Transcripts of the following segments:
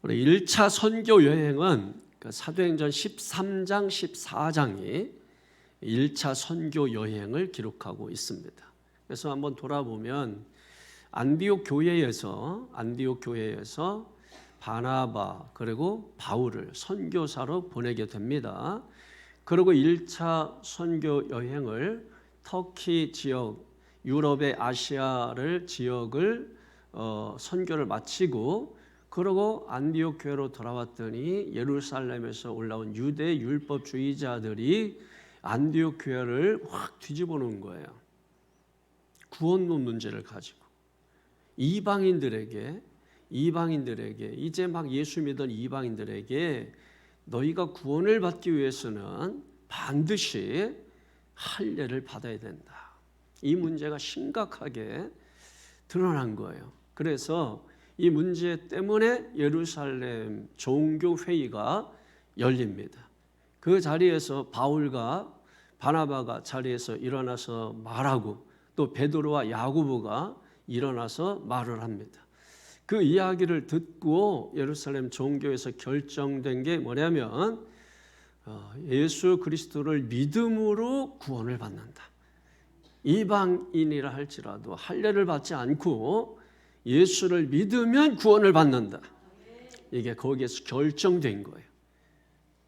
우리 1차 선교 여행은 사도행전 13장, 14장이 1차 선교 여행을 기록하고 있습니다. 그래서 한번 돌아보면 안디옥 교회에서 바나바 그리고 바울을 선교사로 보내게 됩니다. 그리고 1차 선교 여행을 터키 지역, 유럽의 아시아를 지역을 선교를 마치고 그리고 안디옥 교회로 돌아왔더니 예루살렘에서 올라온 유대 율법주의자들이 안디옥 교회를 확 뒤집어 놓은 거예요. 구원론 문제를 가지고 이방인들에게 이제 막 예수 믿은 이방인들에게 너희가 구원을 받기 위해서는 반드시 할례를 받아야 된다. 이 문제가 심각하게 드러난 거예요. 그래서 이 문제 때문에 예루살렘 종교회의가 열립니다. 그 자리에서 바울과 바나바가 자리에서 일어나서 말하고 또 베드로와 야고보가 일어나서 말을 합니다. 그 이야기를 듣고 예루살렘 종교에서 결정된 게 뭐냐면 예수 그리스도를 믿음으로 구원을 받는다. 이방인이라 할지라도 할례를 받지 않고 예수를 믿으면 구원을 받는다. 이게 거기에서 결정된 거예요.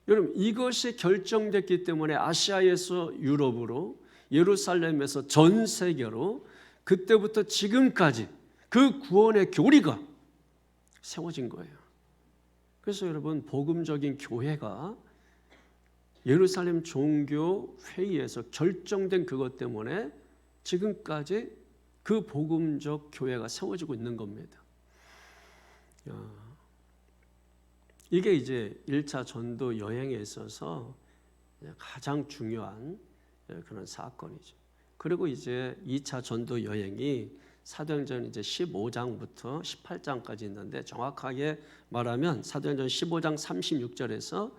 여러분, 이것이 결정됐기 때문에 아시아에서 유럽으로, 예루살렘에서 전 세계로 그때부터 지금까지 그 구원의 교리가 세워진 거예요. 그래서 여러분, 복음적인 교회가 예루살렘 종교 회의에서 결정된 그것 때문에 지금까지 그 복음적 교회가 세워지고 있는 겁니다. 이게 이제 1차 전도 여행에 있어서 가장 중요한 그런 사건이죠. 그리고 이제 2차 전도 여행이 사도행전 이제 15장부터 18장까지 있는데 정확하게 말하면 사도행전 15장 36절에서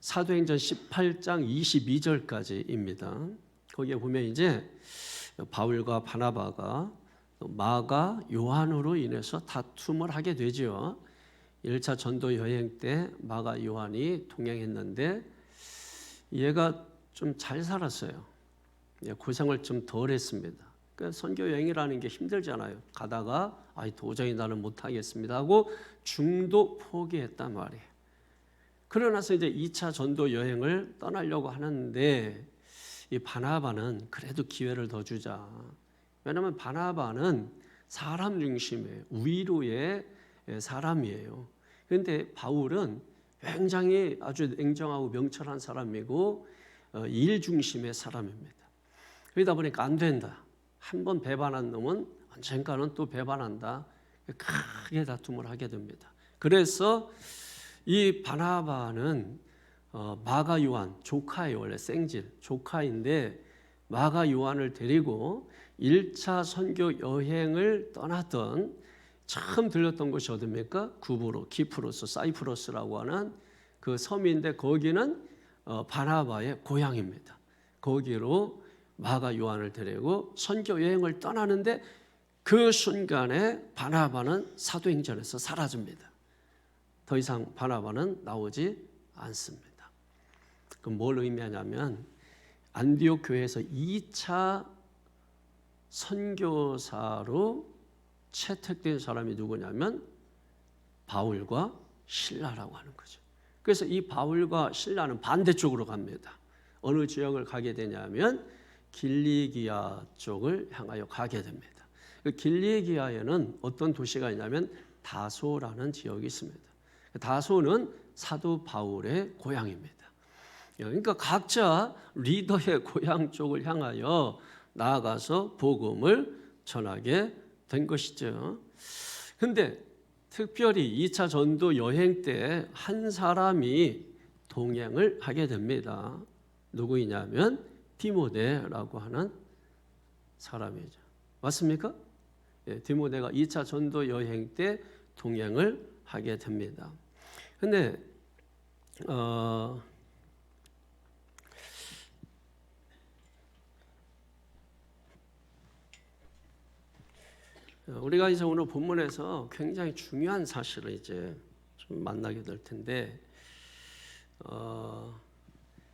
사도행전 18장 22절까지입니다. 거기에 보면 이제 바울과 바나바가 마가 요한으로 인해서 다툼을 하게 되죠. 1차 전도 여행 때 마가 요한이 동행했는데 얘가 좀 잘 살았어요. 고생을 좀 덜 했습니다. 그러니까 선교 여행이라는 게 힘들잖아요. 가다가 도저히 나는 못하겠습니다 하고 중도 포기했단 말이에요. 그러나서 이제 2차 전도 여행을 떠나려고 하는데 이 바나바는 그래도 기회를 더 주자. 왜냐하면 바나바는 사람 중심의 위로의 사람이에요. 그런데 바울은 굉장히 아주 냉정하고 명철한 사람이고 일 중심의 사람입니다. 그러다 보니까 안 된다. 한번 배반한 놈은 언젠가는 또 배반한다. 크게 다툼을 하게 됩니다. 그래서 이 바나바는 마가 요한 조카예요. 원래 생질 조카인데 마가 요한을 데리고 1차 선교 여행을 떠났던 처음 들렸던 곳이 어디입니까? 구브로, 키프로스, 사이프러스라고 하는 그 섬인데 거기는 바나바의 고향입니다. 거기로 마가 요한을 데리고 선교 여행을 떠나는데 그 순간에 바나바는 사도행전에서 사라집니다. 더 이상 바나바는 나오지 않습니다. 그럼 뭘 의미하냐면 안디옥 교회에서 2차 선교사로 채택된 사람이 누구냐면 바울과 실라라고 하는 거죠. 그래서 이 바울과 실라는 반대쪽으로 갑니다. 어느 지역을 가게 되냐면 길리기아 쪽을 향하여 가게 됩니다. 그 길리기아에는 어떤 도시가 있냐면 다소라는 지역이 있습니다. 다소는 사도 바울의 고향입니다. 그러니까 각자 리더의 고향 쪽을 향하여 나아가서 복음을 전하게 된 것이죠. 그런데 특별히 2차 전도 여행 때 한 사람이 동행을 하게 됩니다. 누구이냐면 디모데라고 하는 사람이죠. 맞습니까? 디모데가 2차 전도 여행 때 동행을 하게 됩니다. 그런데 우리가 이제 오늘 본문에서 굉장히 중요한 사실을 이제 좀 만나게 될 텐데,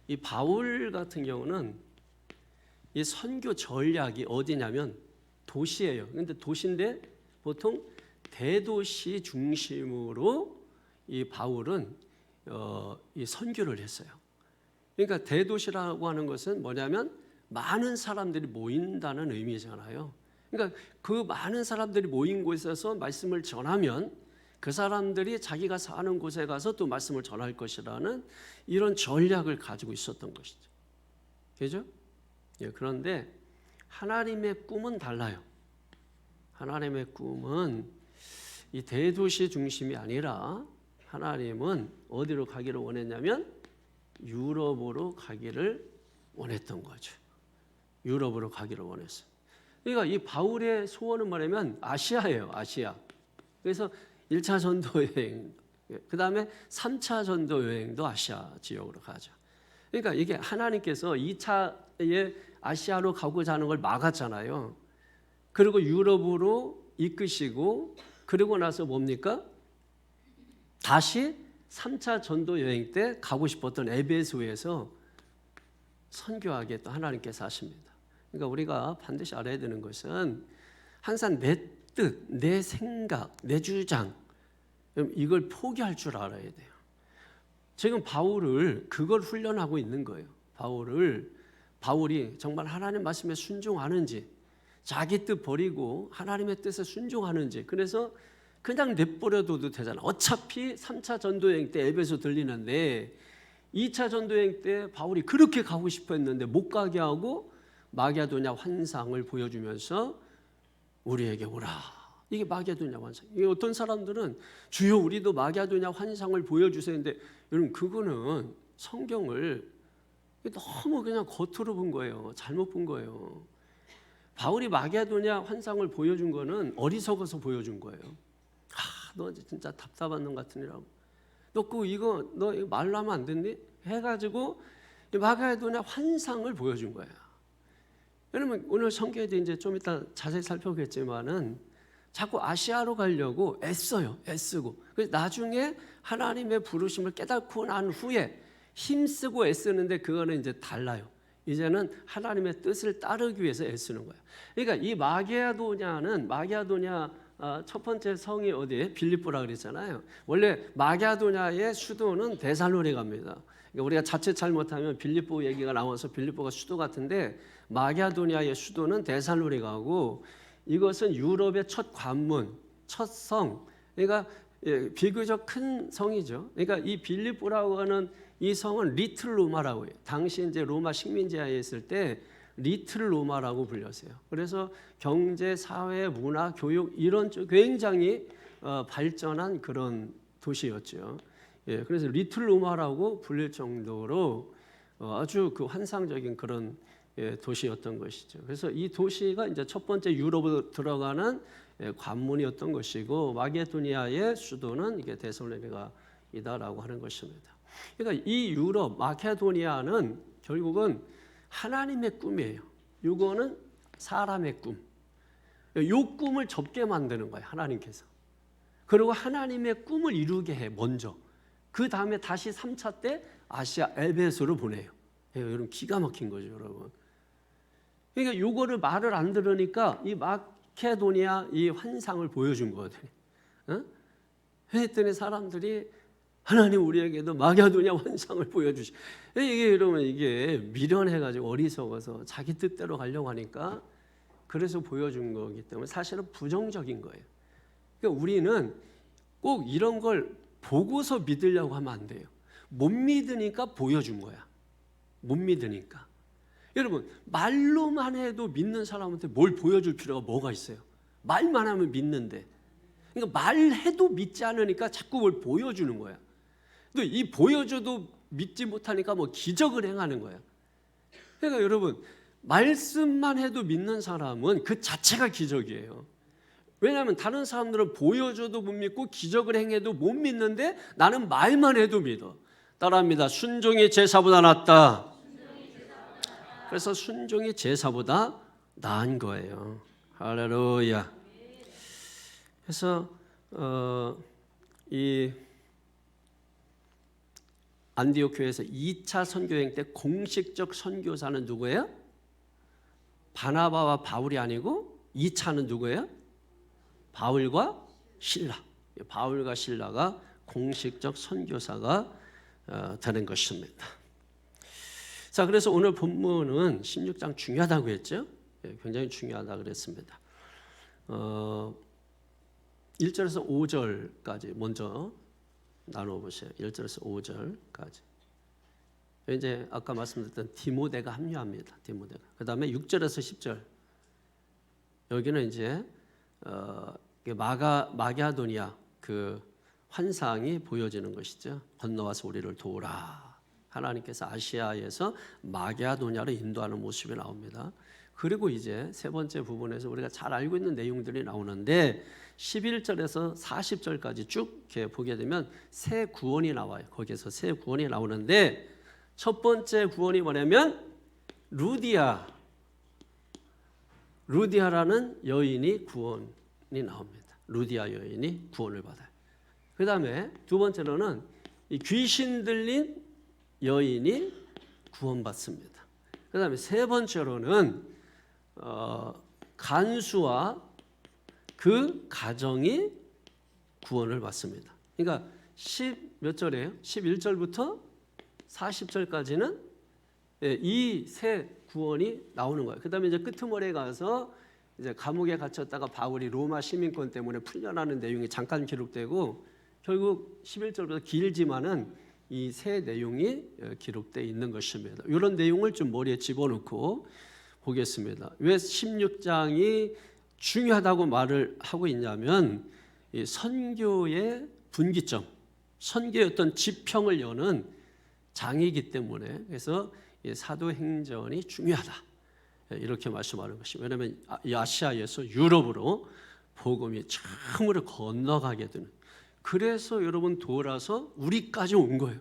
이 바울 같은 경우는 이 선교 전략이 어디냐면 도시예요. 근데 도시인데 보통 대도시 중심으로 이 바울은 이 선교를 했어요. 그러니까 대도시라고 하는 것은 뭐냐면 많은 사람들이 모인다는 의미잖아요. 그러니까 그 많은 사람들이 모인 곳에서 말씀을 전하면 그 사람들이 자기가 사는 곳에 가서 또 말씀을 전할 것이라는 이런 전략을 가지고 있었던 것이죠. 그죠? 예, 그런데 하나님의 꿈은 달라요. 하나님의 꿈은 이 대도시 중심이 아니라 하나님은 어디로 가기를 원했냐면 유럽으로 가기를 원했던 거죠. 유럽으로 가기를 원했어요. 그러니까 이 바울의 소원은 뭐냐면 아시아예요. 아시아. 그래서 1차 전도 여행, 그 다음에 3차 전도 여행도 아시아 지역으로 가죠. 그러니까 이게 하나님께서 2차에 아시아로 가고자 하는 걸 막았잖아요. 그리고 유럽으로 이끄시고 그러고 나서 뭡니까? 다시 3차 전도 여행 때 가고 싶었던 에베소에서 선교하게 또 하나님께서 하십니다. 그러니까 우리가 반드시 알아야 되는 것은 항상 내 뜻, 내 생각, 내 주장 이걸 포기할 줄 알아야 돼요. 지금 바울을 그걸 훈련하고 있는 거예요. 바울이 정말 하나님 말씀에 순종하는지, 자기 뜻 버리고 하나님의 뜻에 순종하는지. 그래서 그냥 내버려둬도 되잖아. 어차피 3차 전도여행 때 에베소 들리는데 2차 전도여행 때 바울이 그렇게 가고 싶어 했는데 못 가게 하고 마게도냐 환상을 보여주면서 우리에게 오라. 이게 마게도냐 환상. 이게 어떤 사람들은 주여 우리도 마게도냐 환상을 보여주세요. 근데 여러분 그거는 성경을 너무 그냥 겉으로 본 거예요. 잘못 본 거예요. 바울이 마게도냐 환상을 보여준 거는 어리석어서 보여준 거예요. 너 진짜 답답한 놈 같으니라고. 너 이거 말로 하면 안 됐니? 해가지고 마게도냐 환상을 보여준 거야. 여러분 오늘 성경에도 이제 좀 이따 자세히 살펴보겠지만은 자꾸 아시아로 가려고 애쓰고. 그래서 나중에 하나님의 부르심을 깨닫고 난 후에 힘쓰고 애쓰는데 그거는 이제 달라요. 이제는 하나님의 뜻을 따르기 위해서 애쓰는 거예요. 그러니까 이 마게도냐 첫 번째 성이 어디에? 빌립보라 그랬잖아요. 원래 마게도냐의 수도는 데살로니가입니다. 그러니까 우리가 자칫 잘못하면 빌립보 얘기가 나와서 빌립보가 수도 같은데 마게도냐의 수도는 데살로니가고 이것은 유럽의 첫 관문, 첫 성. 그러니까 비교적 큰 성이죠. 그러니까 이 빌립보라고 하는 이 성은 리틀 로마라고 해요. 당시 이제 로마 식민지하에 있을 때 리틀 로마라고 불렸어요. 그래서 경제, 사회, 문화, 교육 이런 쪽 굉장히 발전한 그런 도시였죠. 예, 그래서 리틀 로마라고 불릴 정도로 아주 그 환상적인 그런 도시였던 것이죠. 그래서 이 도시가 이제 첫 번째 유럽으로 들어가는 관문이었던 것이고 마게도니아의 수도는 이게 데살로니가이다라고 하는 것입니다. 그러니까 이 유럽 마케도니아는 결국은 하나님의 꿈이에요. 이거는 사람의 꿈. 이 꿈을 접게 만드는 거예요. 하나님께서. 그리고 하나님의 꿈을 이루게 해 먼저. 그 다음에 다시 3차 때 아시아 에베소로 보내요. 여러분 기가 막힌 거죠, 여러분. 그러니까 이거를 말을 안 들으니까 이 마케도니아 이 환상을 보여준 거거든요. 했더니 사람들이 하나님 우리에게도 마게도냐 환상을 보여주시. 이게 여러분 이게 미련해가지고 어리석어서 자기 뜻대로 가려고 하니까 그래서 보여준 거기 때문에 사실은 부정적인 거예요. 그러니까 우리는 꼭 이런 걸 보고서 믿으려고 하면 안 돼요. 못 믿으니까 보여준 거야. 못 믿으니까. 여러분 말로만 해도 믿는 사람한테 뭘 보여줄 필요가 뭐가 있어요? 말만 하면 믿는데. 그러니까 말해도 믿지 않으니까 자꾸 뭘 보여주는 거야. 또 이 보여줘도 믿지 못하니까 뭐 기적을 행하는 거야. 그러니까 여러분 말씀만 해도 믿는 사람은 그 자체가 기적이에요. 왜냐하면 다른 사람들은 보여줘도 못 믿고 기적을 행해도 못 믿는데 나는 말만 해도 믿어. 따라합니다. 순종이 제사보다 낫다. 그래서 순종이 제사보다 나은 거예요. 할렐루야. 그래서 이 안디옥 교회에서 2차 선교여행 때 공식적 선교사는 누구예요? 바나바와 바울이 아니고 2차는 누구예요? 바울과 실라. 바울과 실라가 공식적 선교사가 되는 것입니다. 자, 그래서 오늘 본문은 16장 중요하다고 했죠? 굉장히 중요하다고 그랬습니다. 1절에서 5절까지 먼저 나눠보세요. 1절에서 5절까지. 이제 아까 말씀드렸던 디모데가 합류합니다. 디모데가. 그 다음에 6절에서 10절. 여기는 이제 마게도니아 그 환상이 보여지는 것이죠. 건너와서 우리를 도우라. 하나님께서 아시아에서 마게도니아로 인도하는 모습이 나옵니다. 그리고 이제 세 번째 부분에서 우리가 잘 알고 있는 내용들이 나오는데 11절에서 40절까지 쭉 이렇게 보게 되면 새 구원이 나와요. 거기에서 새 구원이 나오는데 첫 번째 구원이 뭐냐면 루디아라는 여인이 구원이 나옵니다. 루디아 여인이 구원을 받아요. 그 다음에 두 번째로는 이 귀신 들린 여인이 구원받습니다. 그 다음에 세 번째로는 간수와 그 가정이 구원을 받습니다. 그러니까 10몇 절이에요? 11절부터 40절까지는 이 세 구원이 나오는 거예요. 그다음에 이제 끄트머리에 가서 이제 감옥에 갇혔다가 바울이 로마 시민권 때문에 풀려나는 내용이 잠깐 기록되고 결국 11절부터 길지만은 이 세 내용이 기록되어 있는 것입니다. 이런 내용을 좀 머리에 집어넣고 보겠습니다. 왜 16장이 중요하다고 말을 하고 있냐면 이 선교의 분기점, 선교의 어떤 지평을 여는 장이기 때문에 그래서 이 사도행전이 중요하다 이렇게 말씀하는 것입니다. 왜냐하면 이 아시아에서 유럽으로 복음이 처음으로 건너가게 되는 그래서 여러분 돌아서 우리까지 온 거예요.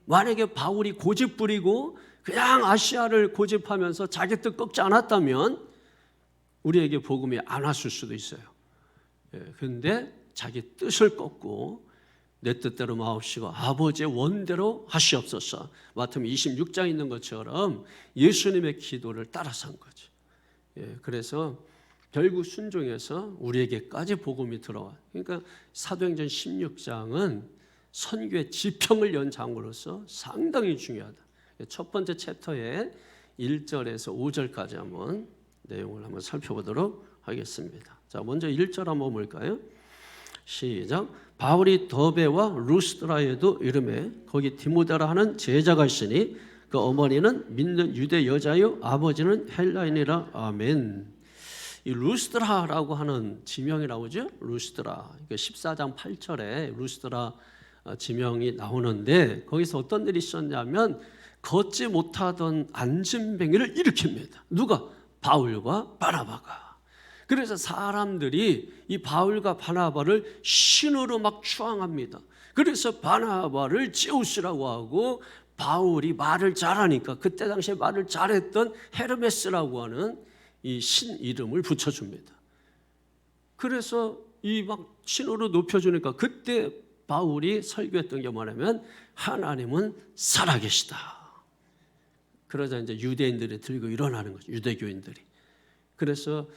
만약에 바울이 고집 부리고 그냥 아시아를 고집하면서 자기 뜻 꺾지 않았다면 우리에게 복음이 안 왔을 수도 있어요. 그런데 자기 뜻을 꺾고 내 뜻대로 마옵시고 아버지의 원대로 하시옵소서. 마태복음 26장에 있는 것처럼 예수님의 기도를 따라서 한 거죠. 그래서 결국 순종해서 우리에게까지 복음이 들어와. 그러니까 사도행전 16장은 선교의 지평을 연 장으로서 상당히 중요하다. 첫 번째 챕터의 1절에서 5절까지 한번 내용을 한번 살펴보도록 하겠습니다. 자, 먼저 1절 한번 볼까요? 시작. 바울이 더베와 루스드라에도 이름에 거기 디모데라 하는 제자가 있으니 그 어머니는 믿는 유대 여자요 아버지는 헬라인이라. 아멘. 이 루스드라라고 하는 지명이 나오죠. 루스드라. 14장 8절에 루스드라 지명이 나오는데 거기서 어떤 일이 있었냐면 걷지 못하던 안진뱅이를 일으킵니다. 누가? 바울과 바나바가. 그래서 사람들이 이 바울과 바나바를 신으로 막 추앙합니다. 그래서 바나바를 제우스라고 하고 바울이 말을 잘하니까 그때 당시에 말을 잘했던 헤르메스라고 하는 이 신 이름을 붙여줍니다. 그래서 이 막 신으로 높여주니까 그때 바울이 설교했던 게 뭐냐면 하나님은 살아계시다. 그러자 이제 유대인들이 들고 일어나는 거죠. 유대교인들이. 그래서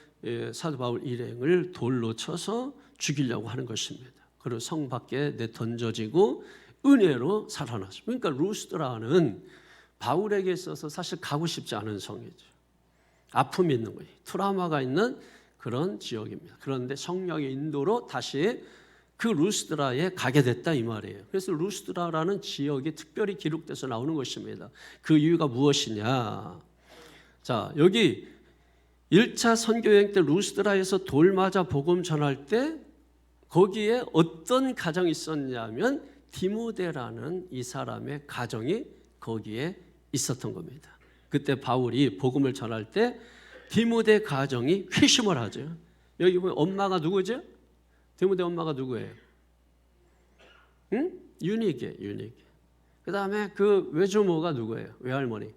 사도 바울 일행을 돌로 쳐서 죽이려고 하는 것입니다. 그리고 성 밖에 내던져지고 은혜로 살아났습니다. 그러니까 루스드라는 바울에게 있어서 사실 가고 싶지 않은 성이죠. 아픔이 있는 거예요. 트라우마가 있는 그런 지역입니다. 그런데 성령의 인도로 다시 그 루스드라에 가게 됐다 이 말이에요. 그래서 루스드라라는 지역이 특별히 기록돼서 나오는 것입니다. 그 이유가 무엇이냐? 자, 여기 1차 선교여행 때 루스드라에서 돌 맞아 복음 전할 때 거기에 어떤 가정이 있었냐면 디모데라는 이 사람의 가정이 거기에 있었던 겁니다. 그때 바울이 복음을 전할 때 디모데 가정이 회심을 하죠. 여기 보면 엄마가 누구죠? 디모데 엄마가 누구예요? 응? 유니게. 그 다음에 그 외조모가 누구예요? 외할머니.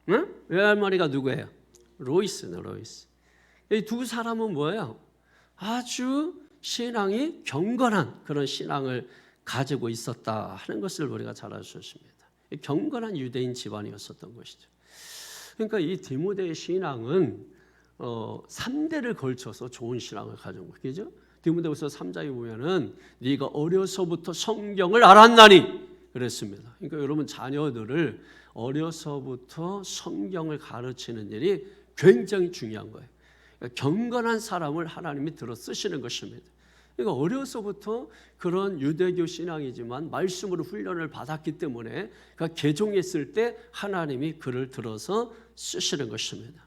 응? 외할머니가 누구예요? 로이스. 이 두 사람은 뭐예요? 아주 신앙이 경건한 그런 신앙을 가지고 있었다 하는 것을 우리가 잘 알 수 있습니다. 경건한 유대인 집안이었었던 것이죠. 그러니까 이 디모데의 신앙은 3대를 걸쳐서 좋은 신앙을 가진 거죠. 디모데후서 3장에 보면은 네가 어려서부터 성경을 알았나니 그랬습니다. 그러니까 여러분 자녀들을 어려서부터 성경을 가르치는 일이 굉장히 중요한 거예요. 그러니까 경건한 사람을 하나님이 들어 쓰시는 것입니다. 그러니까 어려서부터 그런 유대교 신앙이지만 말씀으로 훈련을 받았기 때문에 그가 개종했을 때 하나님이 그를 들어서 쓰시는 것입니다.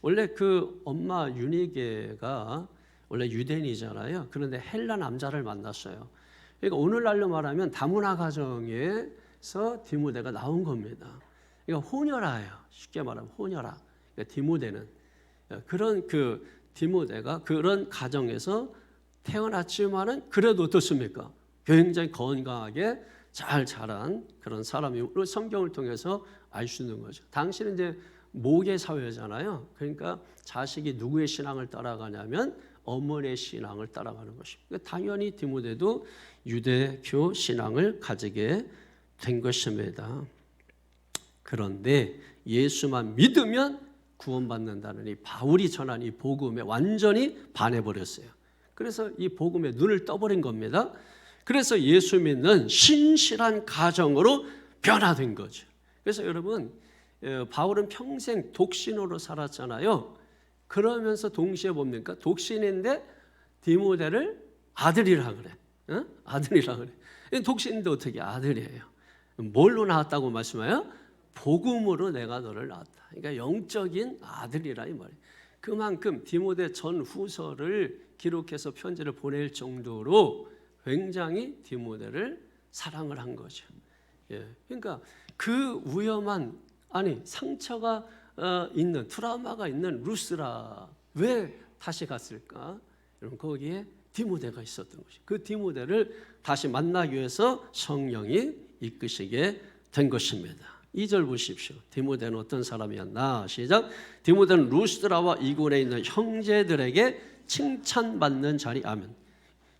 원래 그 엄마 유니게가 원래 유대인이잖아요. 그런데 헬라 남자를 만났어요. 그러니까 오늘날로 말하면 다문화 가정에서 디모데가 나온 겁니다. 그러니까 혼혈아예요. 쉽게 말하면 혼혈아. 그러니까 디모데는 그런 디모데가 그런 가정에서 태어났지만은 그래도 어떻습니까? 굉장히 건강하게 잘 자란 그런 사람이 성경을 통해서 알 수 있는 거죠. 당시는 이제 모계 사회잖아요. 그러니까 자식이 누구의 신앙을 따라가냐면 어머니의 신앙을 따라가는 것입니다. 그러니까 당연히 디모데도 유대교 신앙을 가지게 된 것입니다. 그런데 예수만 믿으면 구원받는다는 이 바울이 전한 이 복음에 완전히 반해버렸어요. 그래서 이 복음에 눈을 떠버린 겁니다. 그래서 예수 믿는 신실한 가정으로 변화된 거죠. 그래서 여러분 바울은 평생 독신으로 살았잖아요. 그러면서 동시에 뭡니까? 독신인데 디모데를 아들이라 그래. 어? 아들이라 그래. 독신인데 어떻게 아들이에요? 뭘로 낳았다고 말씀해요? 복음으로 내가 너를 낳았다. 그러니까 영적인 아들이라 이 말이에요. 그만큼 디모데 전후서를 기록해서 편지를 보낼 정도로 굉장히 디모데를 사랑을 한 거죠. 예. 그러니까 그 위험한 상처가 있는 트라우마가 있는 루스라 왜 다시 갔을까? 여러분 거기에 디모데가 있었던 것이. 그 디모데를 다시 만나기 위해서 성령이 이끄시게 된 것입니다. 2절 보십시오. 디모데는 어떤 사람이었나? 시작. 디모데는 루스드라와 이군에 있는 형제들에게 칭찬받는 자리. 아멘.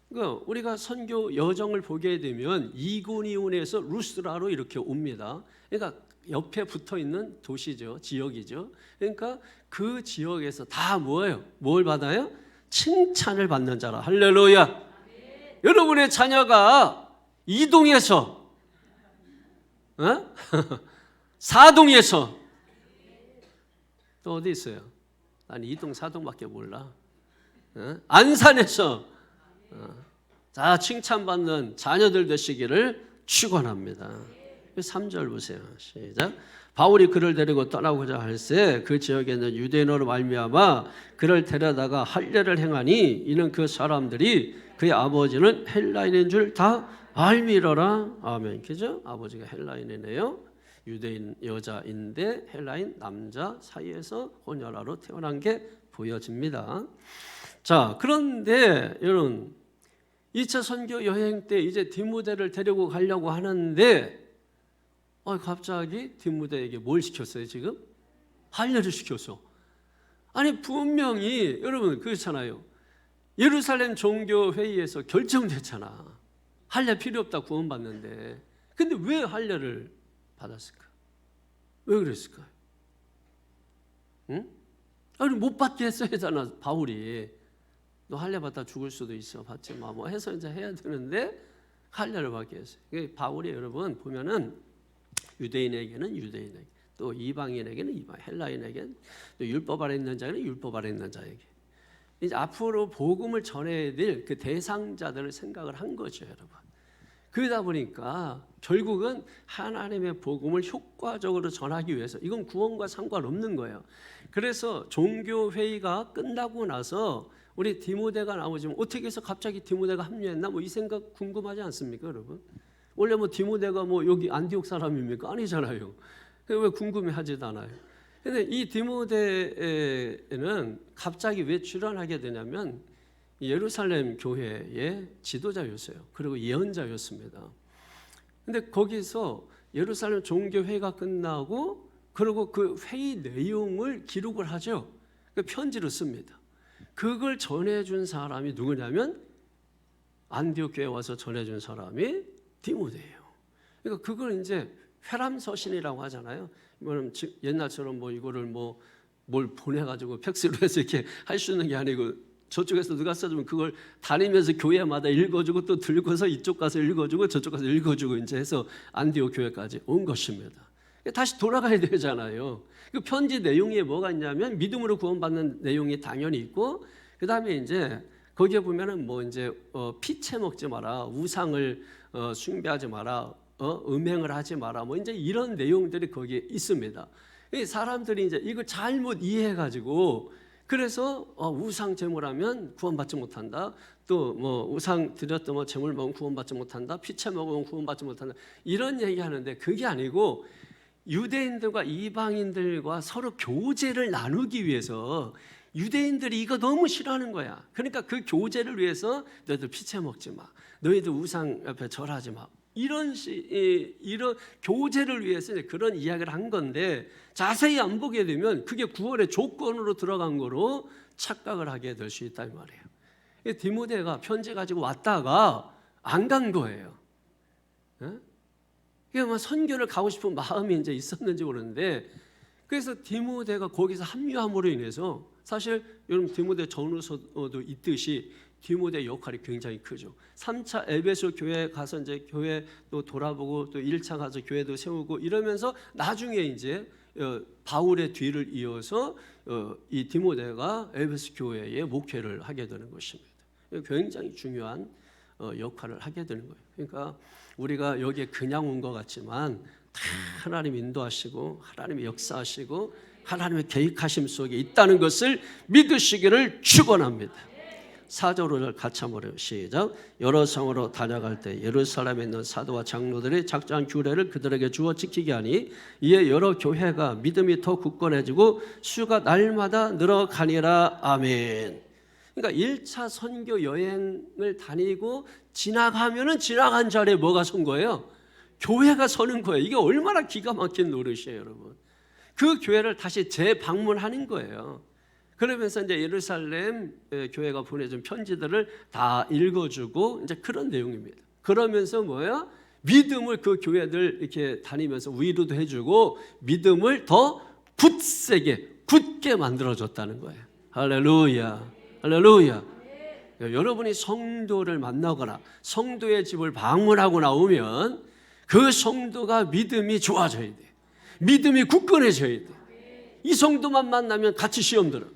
그러니까 우리가 선교 여정을 보게 되면 이고니온에서 루스드라로 이렇게 옵니다. 그러니까 옆에 붙어 있는 도시죠, 지역이죠. 그러니까 그 지역에서 다 뭐예요? 뭘 받아요? 칭찬을 받는 자라. 할렐루야. 여러분의 자녀가 이동해서 사동에서 또 어디 있어요? 난 이동 사동밖에 몰라. 안산에서 다 칭찬받는 자녀들 되시기를 축원합니다. 3절 보세요. 시작. 바울이 그를 데리고 떠나고자 할새 그 지역에 있는 유대인으로 말미암아 그를 데려다가 할례를 행하니 이는 그 사람들이 그의 아버지는 헬라인인 줄 다 알미러라. 아멘. 그죠? 아버지가 헬라인이네요. 유대인 여자인데 헬라인 남자 사이에서 혼혈아로 태어난 게 보여집니다. 자, 그런데 여러분 2차 선교 여행 때 이제 디모데를 데리고 가려고 하는데 갑자기 디모데에게 뭘 시켰어요 지금? 할례를 시켰어. 아니 분명히 여러분 그렇잖아요. 예루살렘 종교회의에서 결정됐잖아. 할례 필요 없다 구원받는데. 근데 왜 할례를 받았을까? 왜 그랬을까요? 응? 아니 못 받게 했어야 되잖아. 바울이 너 할례 받다 죽을 수도 있어. 받지 마. 뭐 해서 이제 해야 되는데 할례를 받게 했어요. 바울이 여러분 보면은 유대인에게는 유대인에게, 또 이방인에게는 이방, 헬라인에게는, 또 율법 아래 있는 자에게는 율법 아래 있는 자에게. 이제 앞으로 복음을 전해야 될 그 대상자들을 생각을 한 거죠, 여러분. 그러다 보니까 결국은 하나님의 복음을 효과적으로 전하기 위해서 이건 구원과 상관없는 거예요. 그래서 종교 회의가 끝나고 나서 우리 디모데가 나오지만 어떻게 해서 갑자기 디모데가 합류했나? 뭐 이 생각 궁금하지 않습니까, 여러분? 원래 뭐 디모데가 뭐 여기 안디옥 사람입니까? 아니잖아요. 왜 궁금해하지도 않아요. 근데 이 디모데는 갑자기 왜 출연하게 되냐면 예루살렘 교회의 지도자였어요. 그리고 예언자였습니다. 근데 거기서 예루살렘 종교회의가 끝나고 그리고 그 회의 내용을 기록을 하죠. 그 편지를 씁니다. 그걸 전해준 사람이 누구냐면 안디옥 교회 와서 전해준 사람이 디모데예요. 그러니까 그걸 이제 회람서신이라고 하잖아요. 이거는 옛날처럼 뭐 이거를 뭘 보내가지고 팩스로 해서 이렇게 할 수 있는 게 아니고 저쪽에서 누가 써주면 그걸 다니면서 교회마다 읽어주고 또 들고서 이쪽 가서 읽어주고 저쪽 가서 읽어주고 이제 해서 안디옥 교회까지 온 것입니다. 다시 돌아가야 되잖아요. 그 편지 내용에 뭐가 있냐면 믿음으로 구원받는 내용이 당연히 있고, 그 다음에 이제 거기에 보면은 뭐 이제 피채 먹지 마라, 우상을 숭배하지 마라, 음행을 하지 마라, 뭐 이제 이런 내용들이 거기에 있습니다. 사람들이 이제 이걸 잘못 이해해가지고 그래서 우상 제물하면 구원받지 못한다. 또 뭐 우상 드렸던 뭐 제물 먹으면 구원받지 못한다. 피채 먹으면 구원받지 못한다. 이런 얘기하는데 그게 아니고 유대인들과 이방인들과 서로 교제를 나누기 위해서 유대인들이 이거 너무 싫어하는 거야. 그러니까 그 교제를 위해서 너희들 피채 먹지 마. 너희들 우상 옆에 절하지 마. 이런 교제를 위해서 그런 이야기를 한 건데 자세히 안 보게 되면 그게 구원의 조건으로 들어간 거로 착각을 하게 될 수 있다 이 말이에요. 디모데가 편지 가지고 왔다가 안 간 거예요. 그러니까 선교를 가고 싶은 마음이 이제 있었는지 모르는데, 그래서 디모데가 거기서 합류함으로 인해서 사실 여러분 디모데 전후서도 있듯이 디모데 역할이 굉장히 크죠. 3차 에베소 교회 가서 이제 교회 또 돌아보고 또 1차 가서 교회도 세우고 이러면서 나중에 이제 바울의 뒤를 이어서 이 디모데가 에베소 교회에 목회를 하게 되는 것입니다. 굉장히 중요한 역할을 하게 되는 거예요. 그러니까 우리가 여기에 그냥 온 것 같지만 다 하나님 인도하시고 하나님의 역사하시고 하나님의 계획하심 속에 있다는 것을 믿으시기를 축원합니다. 4절을 같이 한번 해요. 시작. 여러 성으로 다녀갈 때 예루살렘에 있는 사도와 장로들이 작정한 규례를 그들에게 주어 지키게 하니 이에 여러 교회가 믿음이 더 굳건해지고 수가 날마다 늘어가니라. 아멘. 그러니까 1차 선교 여행을 다니고 지나가면은 지나간 자리에 뭐가 선 거예요? 교회가 서는 거예요. 이게 얼마나 기가 막힌 노릇이에요, 여러분. 그 교회를 다시 재방문하는 거예요. 그러면서 이제 예루살렘 교회가 보내준 편지들을 다 읽어주고 이제 그런 내용입니다. 그러면서 뭐야? 믿음을 그 교회들 이렇게 다니면서 위로도 해주고 믿음을 더 굳게 만들어줬다는 거예요. 할렐루야, 할렐루야. 여러분이 성도를 만나거나 성도의 집을 방문하고 나오면 그 성도가 믿음이 좋아져야 돼. 믿음이 굳건해져야 돼. 이 성도만 만나면 같이 시험 들어.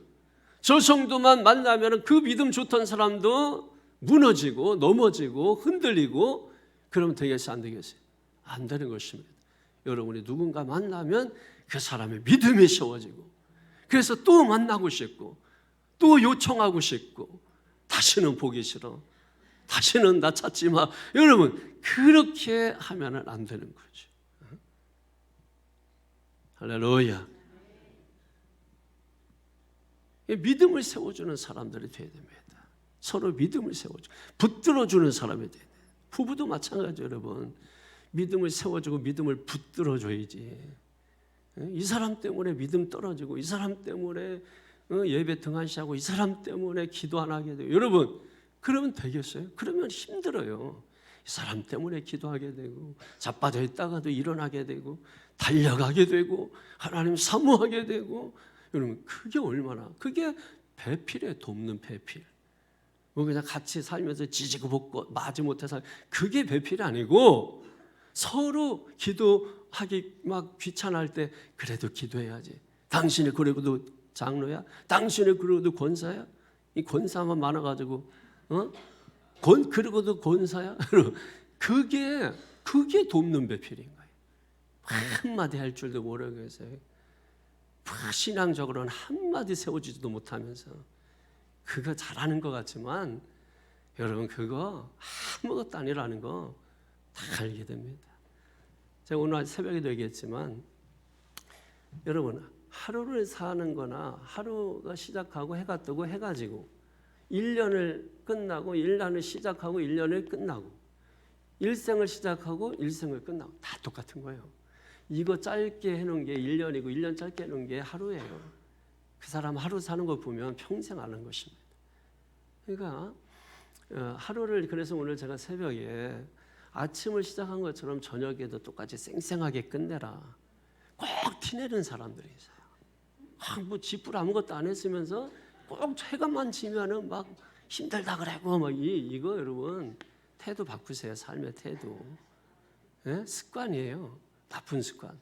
저 성도만 만나면 그 믿음 좋던 사람도 무너지고 넘어지고 흔들리고 그러면 되겠어요? 안 되겠어요? 안 되는 것입니다. 여러분이 누군가 만나면 그 사람의 믿음이 세워지고 그래서 또 만나고 싶고 또 요청하고 싶고 다시는 보기 싫어. 다시는 나 찾지 마. 여러분 그렇게 하면 안 되는 거죠. 할렐루야. 믿음을 세워주는 사람들이 되어야 됩니다. 서로 믿음을 세워주고 붙들어주는 사람이 돼야 돼요. 부부도 마찬가지예요, 여러분. 믿음을 세워주고 믿음을 붙들어줘야지. 이 사람 때문에 믿음 떨어지고 이 사람 때문에 예배 등한시하고 이 사람 때문에 기도 안 하게 돼요. 여러분 그러면 되겠어요? 그러면 힘들어요. 이 사람 때문에 기도하게 되고 자빠져 있다가도 일어나게 되고 달려가게 되고 하나님 사모하게 되고 여러분 그게 얼마나 그게 배필에 돕는 배필. 뭐 그냥 같이 살면서 지지고 볶고 마지 못해서 그게 배필이 아니고 서로 기도하기 막 귀찮을 때 그래도 기도해야지. 당신이 그래도 장로야? 당신이 그래도 권사야? 이 권사만 많아가지고 그러고도 권사야? 그게 돕는 배필인 거예요. 한마디 할 줄도 모르고 해서요. 신앙적으로는 한마디 세워주지도 못하면서 그거 잘하는 것 같지만 여러분 그거 아무것도 아니라는 거 다 알게 됩니다. 제가 오늘 새벽에도 얘기했지만 여러분 하루를 사는 거나 하루가 시작하고 해가 뜨고 해가 지고 1년을 끝나고 1년을 시작하고 1년을 끝나고 일생을 시작하고 일생을 끝나고 다 똑같은 거예요. 이거 짧게 해놓은 게 1년이고 1년 짧게 해놓은 게 하루예요. 그 사람 하루 사는 거 보면 평생 아는 것입니다. 그러니까 하루를, 그래서 오늘 제가 새벽에 아침을 시작한 것처럼 저녁에도 똑같이 쌩쌩하게 끝내라. 꼭 티내는 사람들이 있어요. 뭐 집불 아무것도 안 했으면서 꼭 해감만 지면은 막 힘들다 그래고 막 이거 여러분 태도 바꾸세요. 삶의 태도. 예? 습관이에요. 나쁜 습관.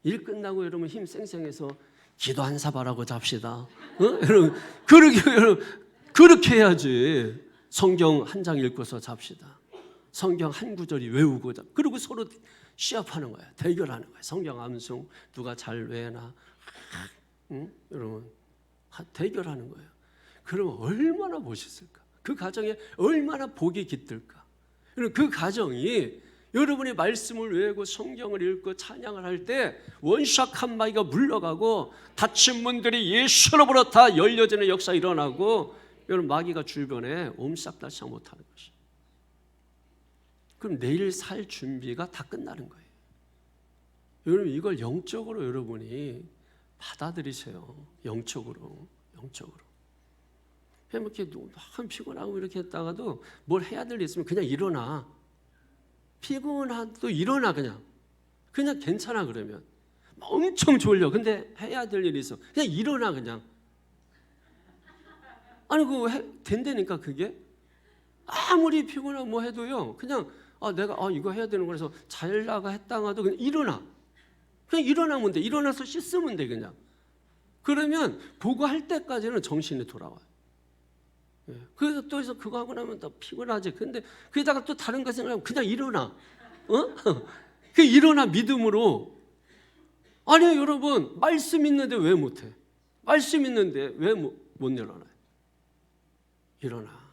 일 끝나고 여러분 힘 쌩쌩해서 기도 한 사발하고 잡시다. 여러분 그렇게 해야지. 성경 한 장 읽고서 잡시다. 성경 한 구절이 외우고 그리고 서로 시합하는 거야. 대결하는 거야. 성경 암송 누가 잘 외나. 여러분 대결하는 거예요. 그러면 얼마나 멋있을까? 그 가정에 얼마나 복이 깃들까? 그 가정이 여러분의 말씀을 외우고 성경을 읽고 찬양을 할 때 원샷 한 마디가 물러가고 닫힌 문들이 예수 이름으로 다 열려지는 역사 일어나고 여러분 마귀가 주변에 옴싹달싹 못하는 것이. 그럼 내일 살 준비가 다 끝나는 거예요. 여러분 이걸 영적으로 여러분이 받아들이세요. 영적으로. 이렇게 너무 피곤하고 이렇게 했다가도 뭘 해야 될 일 있으면 그냥 일어나. 피곤하도 일어나 그냥 괜찮아. 그러면 엄청 졸려. 근데 해야 될 일이 있어. 그냥 일어나 그냥. 아니 그거 된다니까. 그게 아무리 피곤하고 뭐 해도요. 그냥 내가 이거 해야 되는 거라서 잘나가 했다가도 그냥 일어나. 그냥 일어나면 돼. 일어나서 씻으면 돼 그냥. 그러면 그거 할 때까지는 정신이 돌아와요. 그래서 또 해서 그거 하고 나면 더 피곤하지. 근데 그러다가 또 다른 거 생각하면 그냥 일어나. 그 일어나 믿음으로. 아니요 여러분 말씀 있는데 왜 못해? 말씀 있는데 왜 못 일어나요? 일어나.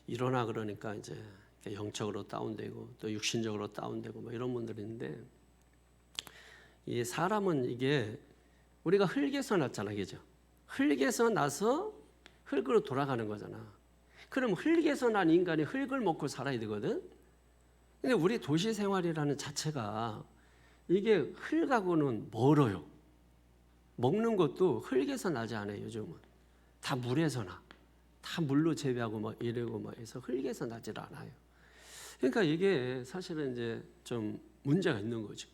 일어나 그러니까 이제 영적으로 다운되고 또 육신적으로 다운되고 뭐 이런 분들인데, 이 사람은 이게 우리가 흙에서 났잖아, 그죠? 흙에서 나서 흙으로 돌아가는 거잖아. 그럼 흙에서 난 인간이 흙을 먹고 살아야 되거든. 근데 우리 도시 생활이라는 자체가 이게 흙하고는 멀어요. 먹는 것도 흙에서 나지 않아요. 요즘은 다 물에서 나. 다 물로 재배하고 막 이러고 막 해서 흙에서 나질 않아요. 그러니까 이게 사실은 이제 좀 문제가 있는 거죠.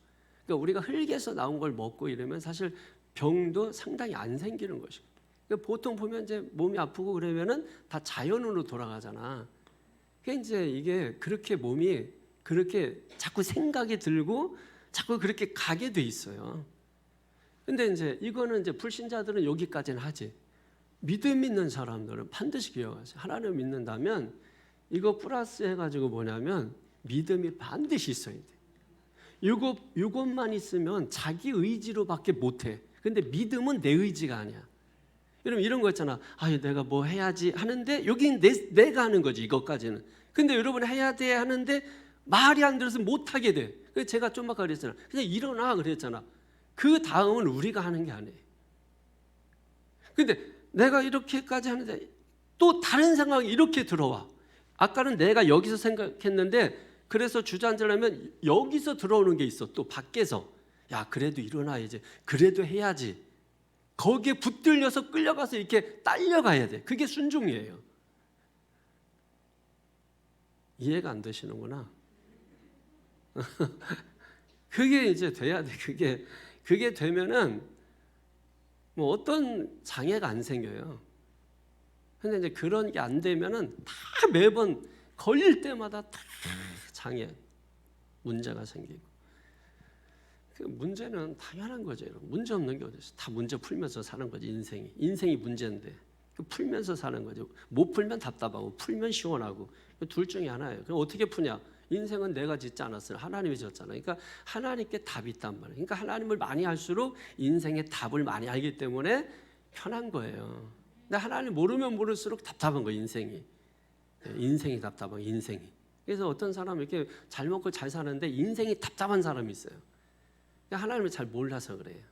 그러니까 우리가 흙에서 나온 걸 먹고 이러면 사실 병도 상당히 안 생기는 것이고. 그러니까 보통 보면 이제 몸이 아프고 그러면은 다 자연으로 돌아가잖아. 그러니까 이제 이게 그렇게 몸이 그렇게 자꾸 생각이 들고 자꾸 그렇게 가게 돼 있어요. 근데 이제 이거는 이제 불신자들은 여기까지는 하지. 믿음 있는 사람들은 반드시 기억하세요. 하나님을 믿는다면 이거 플러스 해가지고 뭐냐면 믿음이 반드시 있어야 돼. 이것만 있으면 자기 의지로밖에 못해. 근데 믿음은 내 의지가 아니야. 여러분 이런 거 있잖아. 내가 뭐 해야지 하는데 여긴 내가 하는 거지 이것까지는. 근데 여러분 해야 돼 하는데 말이 안 들어서 못하게 돼. 그래서 제가 좀 아까 그랬잖아. 그냥 일어나 그랬잖아. 그 다음은 우리가 하는 게 아니에요. 근데 내가 이렇게까지 하는데 또 다른 생각이 이렇게 들어와. 아까는 내가 여기서 생각했는데 그래서 주저앉으려면 여기서 들어오는 게 있어. 또 밖에서. 야 그래도 일어나야지. 그래도 해야지. 거기에 붙들려서 끌려가서 이렇게 딸려가야 돼. 그게 순종이에요. 이해가 안 되시는구나. 그게 이제 돼야 돼. 그게 되면은 뭐 어떤 장애가 안 생겨요. 근데 이제 그런 게 안 되면은 다 매번 걸릴 때마다 다 장애, 문제가 생기고. 그 문제는 당연한 거죠. 문제 없는 게 어디 있어? 다 문제 풀면서 사는 거지 인생이. 인생이 문제인데 풀면서 사는 거죠. 못 풀면 답답하고 풀면 시원하고 둘 중에 하나예요. 그럼 어떻게 푸냐? 인생은 내가 짓지 않았어요. 하나님이 지었잖아요. 그러니까 하나님께 답이 있단 말이에요. 그러니까 하나님을 많이 할수록 인생의 답을 많이 알기 때문에 편한 거예요. 근데 하나님 모르면 모를수록 답답한 거예요. 인생이 답답한 거예요. 인생이. 그래서 어떤 사람은 이렇게 잘 먹고 잘 사는데 인생이 답답한 사람이 있어요. 하나님을 잘 몰라서 그래요.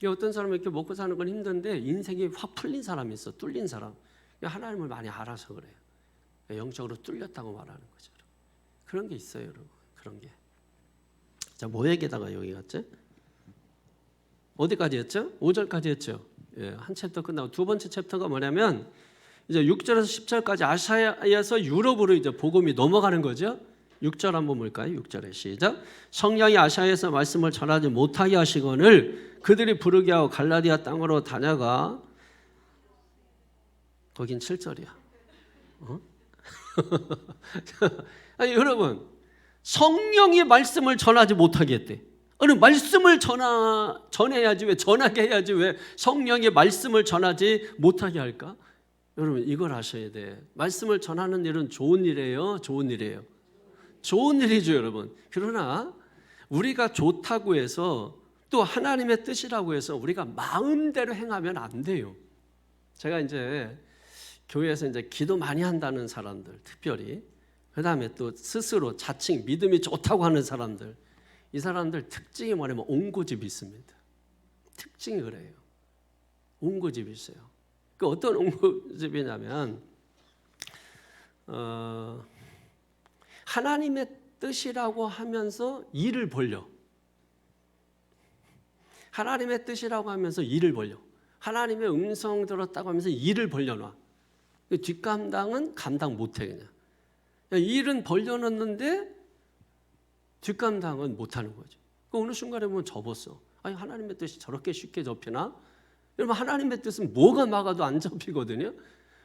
어떤 사람은 이렇게 먹고 사는 건 힘든데 인생이 확 풀린 사람이 있어. 뚫린 사람. 하나님을 많이 알아서 그래요. 영적으로 뚫렸다고 말하는 거죠. 그런 게 있어요, 여러분. 그런 게. 자, 뭐 얘기다가 여기 갔지? 어디까지 했죠? 5절까지 했죠. 예, 한 챕터 끝나고 두 번째 챕터가 뭐냐면 이제 6절에서 10절까지 아시아에서 유럽으로 이제 복음이 넘어가는 거죠. 6절 한번 볼까요? 6절에 시작. 성령이 아시아에서 말씀을 전하지 못하게 하시거늘 그들이 부르기하고 갈라디아 땅으로 다녀가. 거긴 7절이야. 아니 여러분, 성령이 말씀을 전하지 못하게 했대. 아니 말씀을 전해야지, 왜 전하게 해야지, 왜 성령의 말씀을 전하지 못하게 할까? 여러분 이걸 아셔야 돼. 말씀을 전하는 일은 좋은 일이에요, 좋은 일이에요. 좋은 일이죠, 여러분. 그러나 우리가 좋다고 해서 또 하나님의 뜻이라고 해서 우리가 마음대로 행하면 안 돼요. 제가 이제 교회에서 이제 기도 많이 한다는 사람들, 특별히 그다음에 또 스스로 자칭 믿음이 좋다고 하는 사람들, 이 사람들 특징이 뭐냐면 옹고집이 있습니다. 특징이 그래요. 옹고집이 있어요. 그 어떤 옹고집이냐면 하나님의 뜻이라고 하면서 일을 벌려. 하나님의 뜻이라고 하면서 일을 벌려. 하나님의 음성 들었다고 하면서 일을 벌려놔. 뒷감당은 감당 못해 그냥. 일은 벌려놨는데 뒷감당은 못하는 거죠. 어느 순간에 보면 접었어. 아니 하나님의 뜻이 저렇게 쉽게 접히나? 여러분 하나님의 뜻은 뭐가 막아도 안 접히거든요.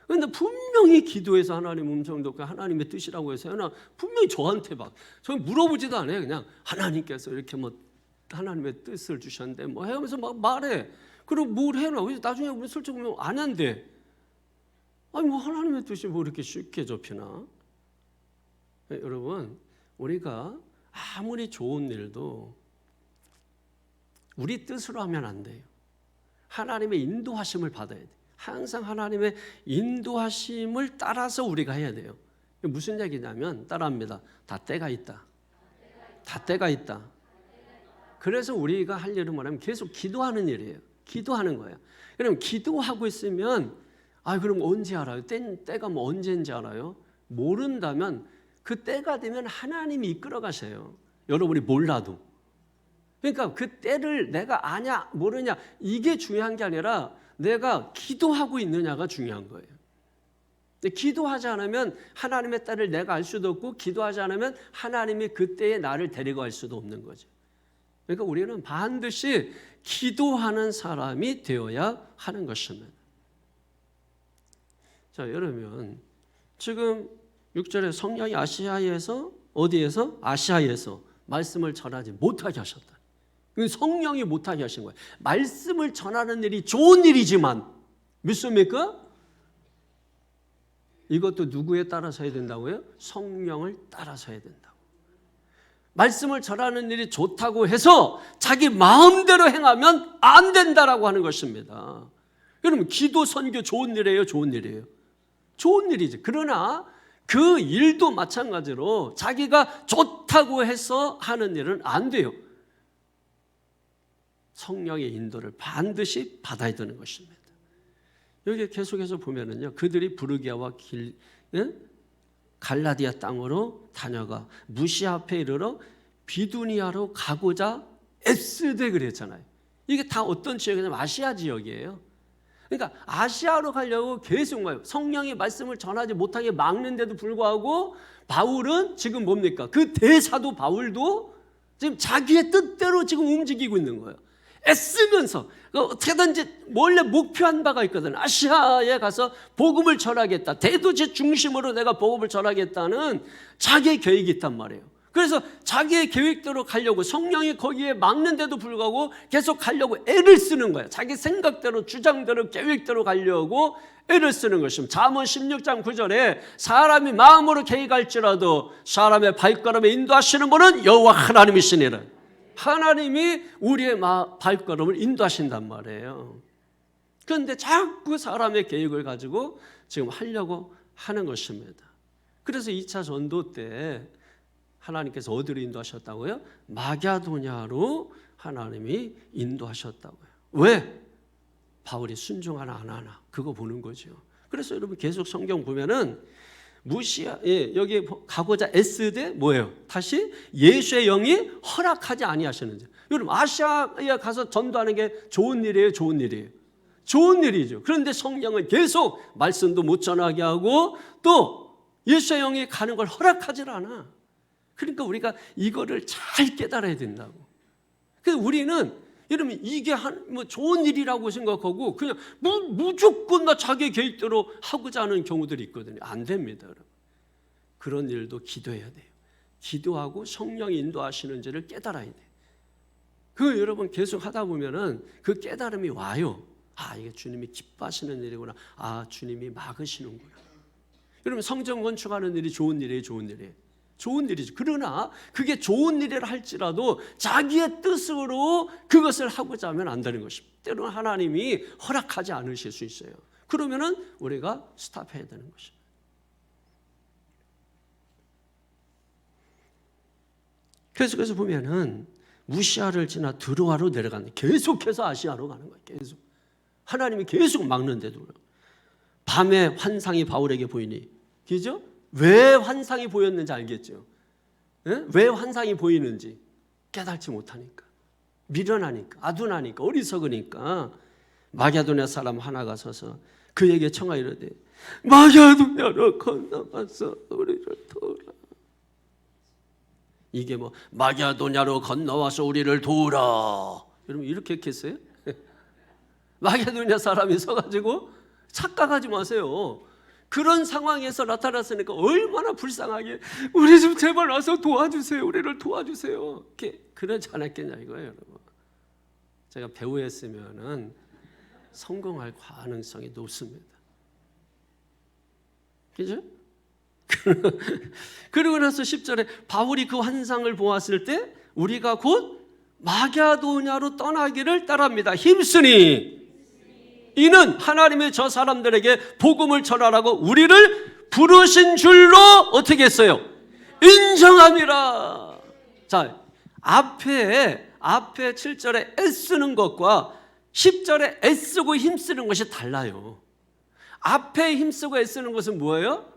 그런데 분명히 기도해서 하나님 음성 듣고 하나님의 뜻이라고 해서 하나 분명히 저한테 막 저 물어보지도 않아요. 그냥 하나님께서 이렇게 뭐 하나님의 뜻을 주셨는데 뭐 하면서 막 말해. 그리고 뭘 해놔. 그래서 나중에 보면 솔직히 보면 안 한대. 아니 뭐 하나님의 뜻이 뭐 이렇게 쉽게 접히나? 네, 여러분 우리가 아무리 좋은 일도 우리 뜻으로 하면 안 돼요. 하나님의 인도하심을 받아야 돼요. 항상 하나님의 인도하심을 따라서 우리가 해야 돼요. 무슨 얘기냐면 따라합니다. 다 때가 있다. 다 때가 있다. 그래서 우리가 할 일은 뭐냐면 계속 기도하는 일이에요. 기도하는 거예요. 그럼 기도하고 있으면 그럼 언제 알아요? 때가 뭐 언제인지 알아요? 모른다면 그 때가 되면 하나님이 이끌어 가세요. 여러분이 몰라도. 그러니까 그 때를 내가 아냐 모르냐 이게 중요한 게 아니라 내가 기도하고 있느냐가 중요한 거예요. 근데 기도하지 않으면 하나님의 때를 내가 알 수도 없고 기도하지 않으면 하나님이 그때에 나를 데리고 갈 수도 없는 거죠. 그러니까 우리는 반드시 기도하는 사람이 되어야 하는 것입니다. 자, 여러분 지금 6절에 성령이 아시아에서 어디에서? 아시아에서 말씀을 전하지 못하게 하셨다. 성령이 못하게 하신 거예요. 말씀을 전하는 일이 좋은 일이지만 믿습니까? 이것도 누구에 따라서 해야 된다고요? 성령을 따라서 해야 된다고. 말씀을 전하는 일이 좋다고 해서 자기 마음대로 행하면 안 된다라고 하는 것입니다. 그러면 기도, 선교 좋은 일이에요? 좋은 일이에요? 좋은 일이지. 그러나 그 일도 마찬가지로 자기가 좋다고 해서 하는 일은 안 돼요. 성령의 인도를 반드시 받아야 되는 것입니다. 여기 계속해서 보면은요, 그들이 부르기아와 갈라디아 땅으로 다녀가 무시아 앞에 이르러 비두니아로 가고자 애쓰되 그랬잖아요. 이게 다 어떤 지역이냐면 아시아 지역이에요. 그러니까 아시아로 가려고 계속 성령의 말씀을 전하지 못하게 막는데도 불구하고 바울은 지금 뭡니까? 그 대사도 바울도 지금 자기의 뜻대로 지금 움직이고 있는 거예요. 애쓰면서 어떻게든지 원래 목표한 바가 있거든. 아시아에 가서 복음을 전하겠다. 대도시 중심으로 내가 복음을 전하겠다는 자기의 계획이 있단 말이에요. 그래서 자기의 계획대로 가려고 성령이 거기에 막는데도 불구하고 계속 가려고 애를 쓰는 거예요. 자기 생각대로 주장대로 계획대로 가려고 애를 쓰는 것입니다. 잠언 16장 9절에 사람이 마음으로 계획할지라도 사람의 발걸음에 인도하시는 분은 여호와 하나님이시니라. 하나님이 우리의 발걸음을 인도하신단 말이에요. 그런데 자꾸 사람의 계획을 가지고 지금 하려고 하는 것입니다. 그래서 2차 전도 때 하나님께서 어디로 인도하셨다고요? 마게도냐로 하나님이 인도하셨다고요. 왜? 바울이 순종하나 안 하나 그거 보는 거죠. 그래서 여러분 계속 성경 보면은 무시하, 예, 여기 가고자 애쓰되 뭐예요? 다시 예수의 영이 허락하지 아니하시는지. 여러분 아시아에 가서 전도하는 게 좋은 일이에요, 좋은 일이에요. 좋은 일이죠. 그런데 성령은 계속 말씀도 못 전하게 하고 또 예수의 영이 가는 걸 허락하질 않아. 그러니까 우리가 이거를 잘 깨달아야 된다고. 그래서 우리는 여러분 이게 뭐 좋은 일이라고 생각하고 그냥 무조건 나 자기 계획대로 하고자 하는 경우들이 있거든요. 안 됩니다, 여러분. 그런 일도 기도해야 돼요. 기도하고 성령이 인도하시는지를 깨달아야 돼요. 그 여러분 계속 하다 보면은 그 깨달음이 와요. 아, 이게 주님이 기뻐하시는 일이구나. 아, 주님이 막으시는구나. 여러분 성전 건축하는 일이 좋은 일이에요, 좋은 일이에요. 좋은 일이죠. 그러나 그게 좋은 일이라 할지라도 자기의 뜻으로 그것을 하고자 하면 안 되는 것입니다. 때로는 하나님이 허락하지 않으실 수 있어요. 그러면은 우리가 스탑해야 되는 것입니다. 계속해서 보면은 무시아를 지나 드로아로 내려가는, 계속해서 아시아로 가는 거예요. 계속 하나님이 계속 막는데도 밤에 환상이 바울에게 보이니, 그죠? 왜 환상이 보였는지 알겠죠? 예? 왜 환상이 보이는지 깨닫지 못하니까, 미련하니까, 아둔하니까, 어리석으니까 마게도냐 사람 하나가 서서 그에게 청하이르되 마게도냐로 건너가서 우리를 도우라. 이게 뭐 마게도냐로 건너와서 우리를 도우라, 여러분 이렇게 했겠어요? 마게도냐 사람이 서가지고 착각하지 마세요. 그런 상황에서 나타났으니까 얼마나 불쌍하게 우리 좀 제발 와서 도와주세요, 우리를 도와주세요, 이렇게 그러지 않았겠냐 이거예요, 여러분. 제가 배우였으면은 성공할 가능성이 높습니다. 그죠? 그리고 나서 10절에 바울이 그 환상을 보았을 때 우리가 곧 마게도냐로 떠나기를 따릅니다. 힘쓰니 이는 하나님의 저 사람들에게 복음을 전하라고 우리를 부르신 줄로 어떻게 했어요? 인정함이라. 자, 앞에 7절에 애쓰는 것과 10절에 애쓰고 힘쓰는 것이 달라요. 앞에 힘쓰고 애쓰는 것은 뭐예요?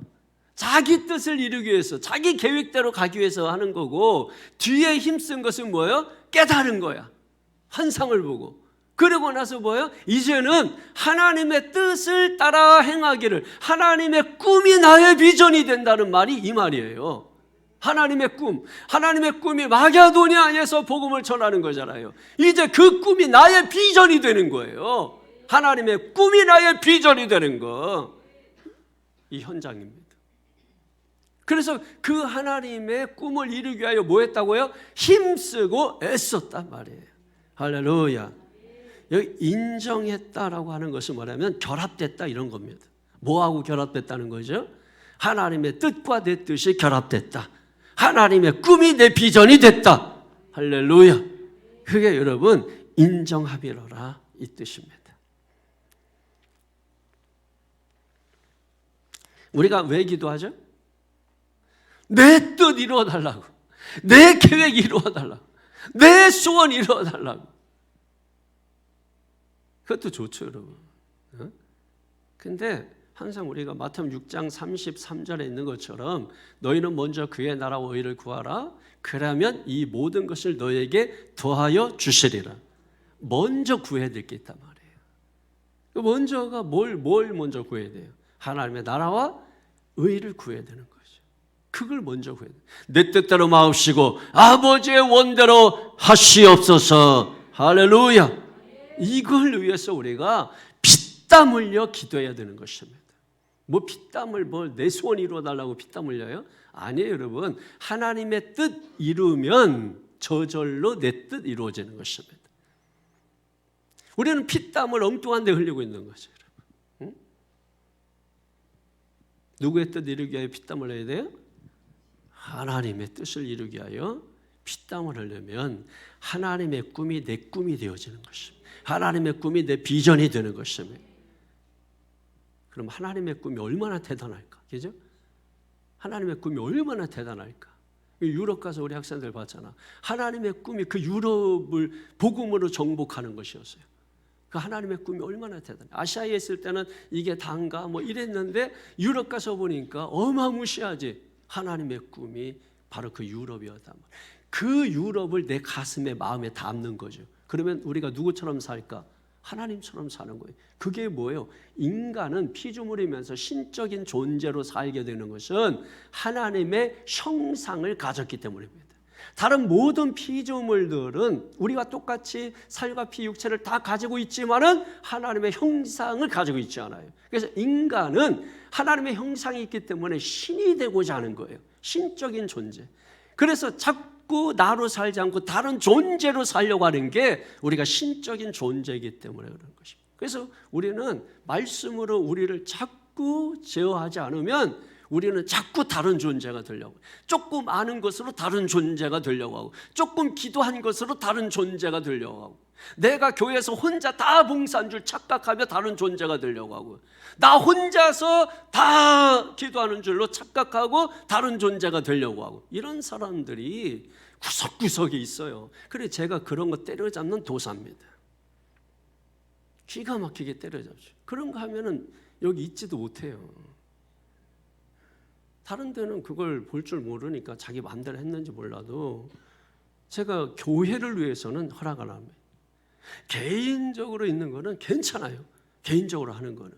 자기 뜻을 이루기 위해서, 자기 계획대로 가기 위해서 하는 거고, 뒤에 힘쓴 것은 뭐예요? 깨달은 거야. 환상을 보고. 그러고 나서 뭐예요? 이제는 하나님의 뜻을 따라 행하기를, 하나님의 꿈이 나의 비전이 된다는 말이 이 말이에요. 하나님의 꿈이 마게도냐에서 복음을 전하는 거잖아요. 이제 그 꿈이 나의 비전이 되는 거예요. 하나님의 꿈이 나의 비전이 되는 거, 이 현장입니다. 그래서 그 하나님의 꿈을 이루기 위하여 뭐 했다고요? 힘쓰고 애썼단 말이에요. 할렐루야. 여기 인정했다라고 하는 것은 뭐냐면 결합됐다 이런 겁니다. 뭐하고 결합됐다는 거죠? 하나님의 뜻과 내 뜻이 결합됐다. 하나님의 꿈이 내 비전이 됐다. 할렐루야. 그게 여러분 인정하비로라 이 뜻입니다. 우리가 왜 기도하죠? 내 뜻 이루어달라고, 내 계획 이루어달라고, 내 소원 이루어달라고. 그것도 좋죠, 여러분. 근데 항상 우리가 마태복음 6장 33절에 있는 것처럼 너희는 먼저 그의 나라와 의를 구하라. 그러면 이 모든 것을 너에게 더하여 주시리라. 먼저 구해야 될 게 있단 말이에요. 먼저가 뭘 먼저 구해야 돼요? 하나님의 나라와 의를 구해야 되는 거죠. 그걸 먼저 구해야 돼요. 내 뜻대로 마옵시고 아버지의 원대로 하시옵소서. 할렐루야. 이걸 위해서 우리가 피땀 흘려 기도해야 되는 것입니다. 뭐 피땀을 내 소원 이루어달라고 피땀 흘려요? 아니에요, 여러분. 하나님의 뜻 이루면 저절로 내 뜻 이루어지는 것입니다. 우리는 피땀을 엉뚱한 데 흘리고 있는 거죠, 여러분. 응? 누구의 뜻 이루기 위하여 피땀을 흘려야 돼요? 하나님의 뜻을 이루기 위하여 피땀을 흘리면 하나님의 꿈이 내 꿈이 되어지는 것입니다. 하나님의 꿈이 내 비전이 되는 것입니다. 그럼 하나님의 꿈이 얼마나 대단할까? 그죠? 하나님의 꿈이 얼마나 대단할까? 유럽 가서 우리 학생들 봤잖아. 하나님의 꿈이 그 유럽을 복음으로 정복하는 것이었어요. 그 하나님의 꿈이 얼마나 대단해. 아시아에 있을 때는 이게 단가 뭐 이랬는데 유럽 가서 보니까 어마무시하지. 하나님의 꿈이 바로 그 유럽이었단 말이야. 그 유럽을 내 가슴에 마음에 담는 거죠. 그러면 우리가 누구처럼 살까? 하나님처럼 사는 거예요. 그게 뭐예요? 인간은 피조물이면서 신적인 존재로 살게 되는 것은 하나님의 형상을 가졌기 때문입니다. 다른 모든 피조물들은 우리가 똑같이 살과 피, 육체를 다 가지고 있지만은 하나님의 형상을 가지고 있지 않아요. 그래서 인간은 하나님의 형상이 있기 때문에 신이 되고자 하는 거예요. 신적인 존재. 그래서 자꾸 나로 살지 않고 다른 존재로 살려고 하는 게 우리가 신적인 존재이기 때문에 그런 것입니다. 그래서 우리는 말씀으로 우리를 자꾸 제어하지 않으면 우리는 자꾸 다른 존재가 되려고, 조금 아는 것으로 다른 존재가 되려고 하고, 조금 기도한 것으로 다른 존재가 되려고 하고, 내가 교회에서 혼자 다 봉사한 줄 착각하며 다른 존재가 되려고 하고, 나 혼자서 다 기도하는 줄로 착각하고 다른 존재가 되려고 하고, 이런 사람들이 구석구석에 있어요. 그래 제가 그런 거 때려잡는 도사입니다. 기가 막히게 때려잡죠. 그런 거 하면은 여기 있지도 못해요. 다른 데는 그걸 볼 줄 모르니까 자기 마음대로 했는지 몰라도 제가 교회를 위해서는 허락을 합니다. 개인적으로 있는 거는 괜찮아요. 개인적으로 하는 거는.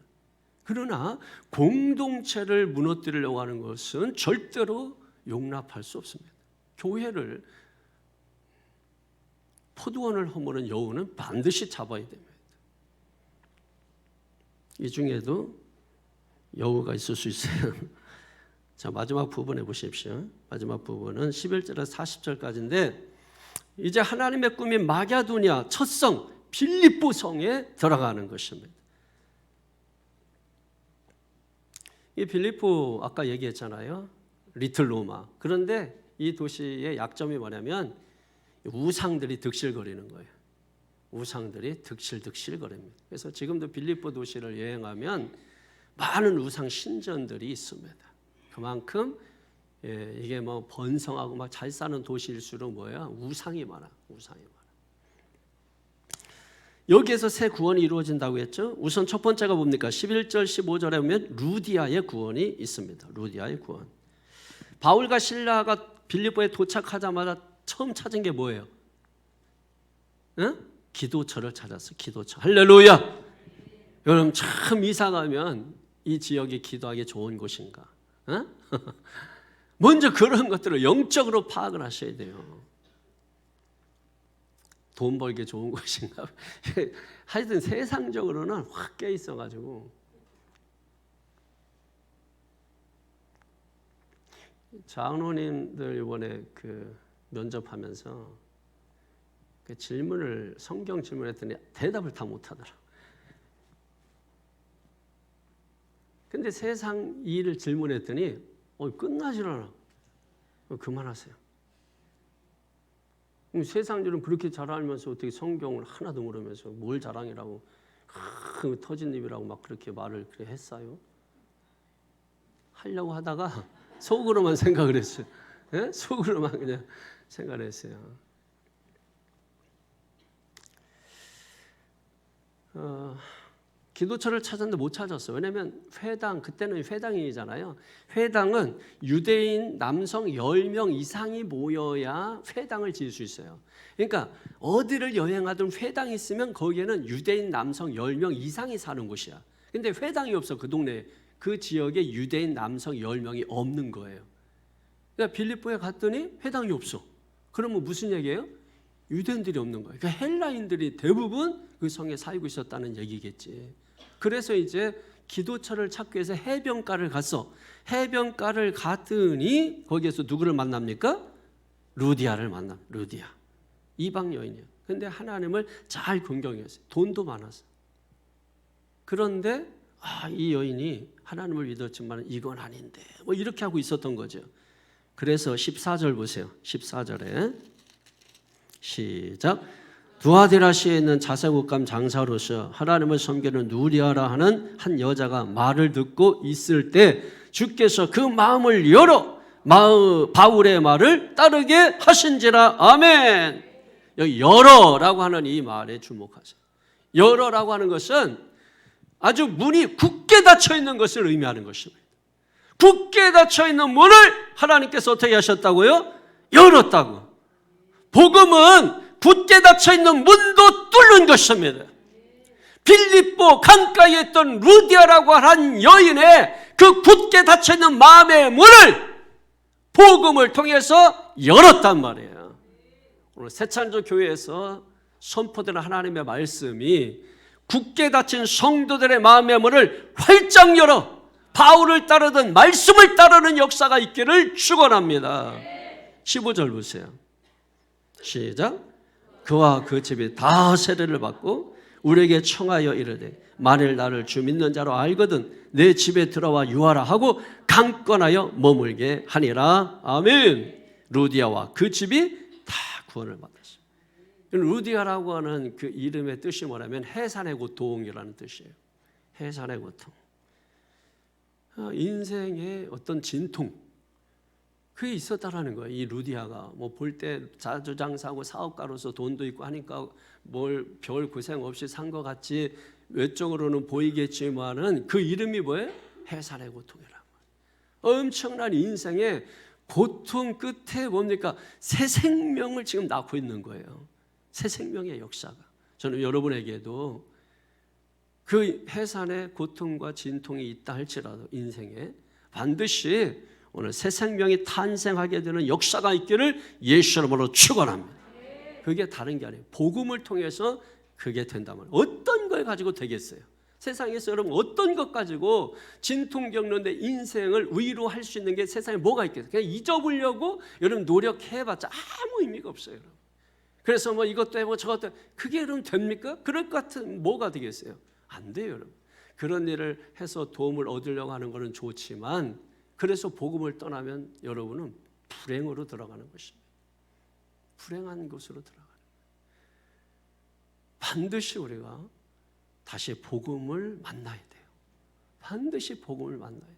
그러나 공동체를 무너뜨리려고 하는 것은 절대로 용납할 수 없습니다. 교회를, 포도원을 허무는 여우는 반드시 잡아야 됩니다. 이 중에도 여우가 있을 수 있어요. 자, 마지막 부분에 보십시오. 마지막 부분은 11절에서 40절까지인데 이제 하나님의 꿈인 마게도냐 첫 성 빌립보 성에 들어가는 것입니다. 이 빌립보 아까 얘기했잖아요. 리틀 로마. 그런데 이 도시의 약점이 뭐냐면 우상들이 득실거리는 거예요. 우상들이 득실거립니다. 그래서 지금도 빌립보 도시를 여행하면 많은 우상 신전들이 있습니다. 그만큼 이게 뭐 번성하고 막 잘 사는 도시일수록 뭐야? 우상이 많아. 여기에서 새 구원이 이루어진다고 했죠. 우선 첫 번째가 뭡니까? 11절 15절에 보면 루디아의 구원이 있습니다. 루디아의 구원. 바울과 실라가 빌립보에 도착하자마자 처음 찾은 게 뭐예요? 응? 기도처를 찾았어. 기도처. 할렐루야. 여러분 참 이상하면 이 지역이 기도하기 좋은 곳인가? 어? 먼저 그런 것들을 영적으로 파악을 하셔야 돼요. 돈 벌기 좋은 곳인가? 하여튼 세상적으로는 확 깨 있어가지고 장로님들 이번에 그 면접하면서 그 질문을 성경 질문했더니 대답을 다 못하더라. 근데 세상 일을 질문했더니 끝나질 않아. 그만하세요. 세상 일은 그렇게 잘 알면서 어떻게 성경을 하나도 모르면서 뭘 자랑이라고 터진 입이라고 막 그렇게 말을 그래 했어요. 하려고 하다가 속으로만 생각을 했어요. 예? 속으로만 그냥 생각을 했어요. 기도처를 찾았는데 못 찾았어요. 왜냐하면 회당, 그때는 회당이잖아요. 회당은 유대인 남성 10명 이상이 모여야 회당을 지을 수 있어요. 그러니까 어디를 여행하든 회당이 있으면 거기에는 유대인 남성 10명 이상이 사는 곳이야. 근데 회당이 없어. 그 동네에. 그 지역에 유대인 남성 10명이 없는 거예요. 그러니까 빌립보에 갔더니 회당이 없어. 그러면 무슨 얘기예요? 유대인들이 없는 거예요. 그러니까 헬라인들이 대부분 그 성에 살고 있었다는 얘기겠지. 그래서 이제 기도처를 찾기 위해서 해변가를 갔어. 해변가를 갔더니 거기에서 누구를 만납니까? 루디아를 만나. 루디아. 이방 여인이야. 근데 하나님을 잘 긍정했어요. 돈도 많았어. 그런데 이 여인이 하나님을 믿었지만 이건 아닌데 뭐 이렇게 하고 있었던 거죠. 그래서 14절 보세요. 14절에 시작. 두아디라시에 있는 자세국감 장사로서 하나님을 섬기는 누리아라 하는 한 여자가 말을 듣고 있을 때 주께서 그 마음을 열어 바울의 말을 따르게 하신지라. 아멘. 여기 열어라고 하는 이 말에 주목하세요. 열어라고 하는 것은 아주 문이 굳게 닫혀 있는 것을 의미하는 것입니다. 굳게 닫혀 있는 문을 하나님께서 어떻게 하셨다고요? 열었다고. 복음은 굳게 닫혀 있는 문도 뚫는 것입니다. 빌립보 강가에 있던 루디아라고 하는 여인의 그 굳게 닫혀 있는 마음의 문을 복음을 통해서 열었단 말이에요. 오늘 새찬조 교회에서 선포되는 하나님의 말씀이 굳게 닫힌 성도들의 마음의 문을 활짝 열어 바울을 따르든 말씀을 따르는 역사가 있기를 축원합니다. 15절 보세요. 시작. 그와 그 집이 다 세례를 받고 우리에게 청하여 이르되 만일 나를 주 믿는 자로 알거든 내 집에 들어와 유하라 하고 강권하여 머물게 하니라. 아멘. 루디아와 그 집이 다 구원을 받았습니다. 루디아라고 하는 그 이름의 뜻이 뭐냐면 해산의 고통이라는 뜻이에요. 해산의 고통. 인생의 어떤 진통, 그게 있었다라는 거예요. 이 루디아가 뭐 볼 때 자주장사하고 사업가로서 돈도 있고 하니까 뭘 별 고생 없이 산 것 같이 외적으로는 보이겠지만은 그 이름이 뭐예요? 해산의 고통이라고. 엄청난 인생의 고통 끝에 뭡니까? 새 생명을 지금 낳고 있는 거예요. 새 생명의 역사가. 저는 여러분에게도 그 해산의 고통과 진통이 있다 할지라도 인생에 반드시 오늘 새 생명이 탄생하게 되는 역사가 있기를 예수 이름으로 축원합니다. 그게 다른 게 아니에요. 복음을 통해서 그게 된다면 어떤 걸 가지고 되겠어요? 세상에서 여러분 어떤 것 가지고 진통 겪는데 인생을 위로할 수 있는 게 세상에 뭐가 있겠어요? 그냥 잊어보려고 여러분 노력해봤자 아무 의미가 없어요. 여러분. 그래서 뭐 이것도 해보고 저것도 해보고 그게 여러분 됩니까? 그럴 것 같은 뭐가 되겠어요? 안 돼요, 여러분. 그런 일을 해서 도움을 얻으려고 하는 것은 좋지만 그래서 복음을 떠나면 여러분은 불행으로 들어가는 것입니다. 불행한 곳으로 들어가는 거예요. 반드시 우리가 다시 복음을 만나야 돼요. 반드시 복음을 만나야 돼요.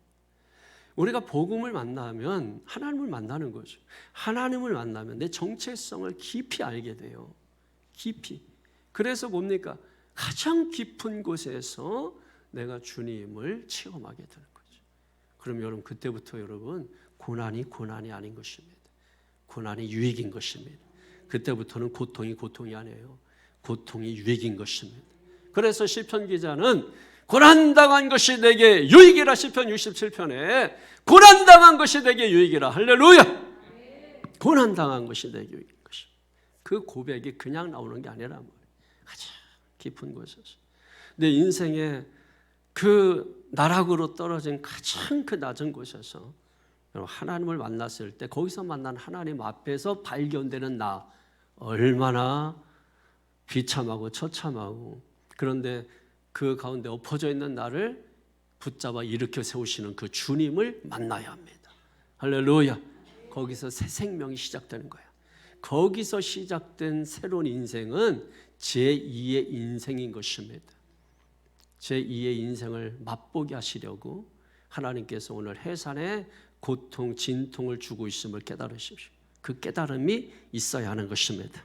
우리가 복음을 만나면 하나님을 만나는 거죠. 하나님을 만나면 내 정체성을 깊이 알게 돼요. 깊이. 그래서 뭡니까? 가장 깊은 곳에서 내가 주님을 체험하게 되는 거죠. 그럼 여러분 그때부터 여러분 고난이 아닌 것입니다. 고난이 유익인 것입니다. 그때부터는 고통이 아니에요. 고통이 유익인 것입니다. 그래서 시편 기자는 고난당한 것이 내게 유익이라. 시편 67편에 고난당한 것이 내게 유익이라. 할렐루야. 고난당한 것이 내게 유익인 것입니다. 그 고백이 그냥 나오는 게 아니란 말이에요. 가장 깊은 곳에서 내 인생의 그 나락으로 떨어진 가장 그 낮은 곳에서 하나님을 만났을 때 거기서 만난 하나님 앞에서 발견되는 나, 얼마나 비참하고 처참하고, 그런데 그 가운데 엎어져 있는 나를 붙잡아 일으켜 세우시는 그 주님을 만나야 합니다. 할렐루야. 거기서 새 생명이 시작되는 거야. 거기서 시작된 새로운 인생은 제2의 인생인 것입니다. 제2의 인생을 맛보게 하시려고 하나님께서 오늘 해산의 고통, 진통을 주고 있음을 깨달으십시오. 그 깨달음이 있어야 하는 것입니다.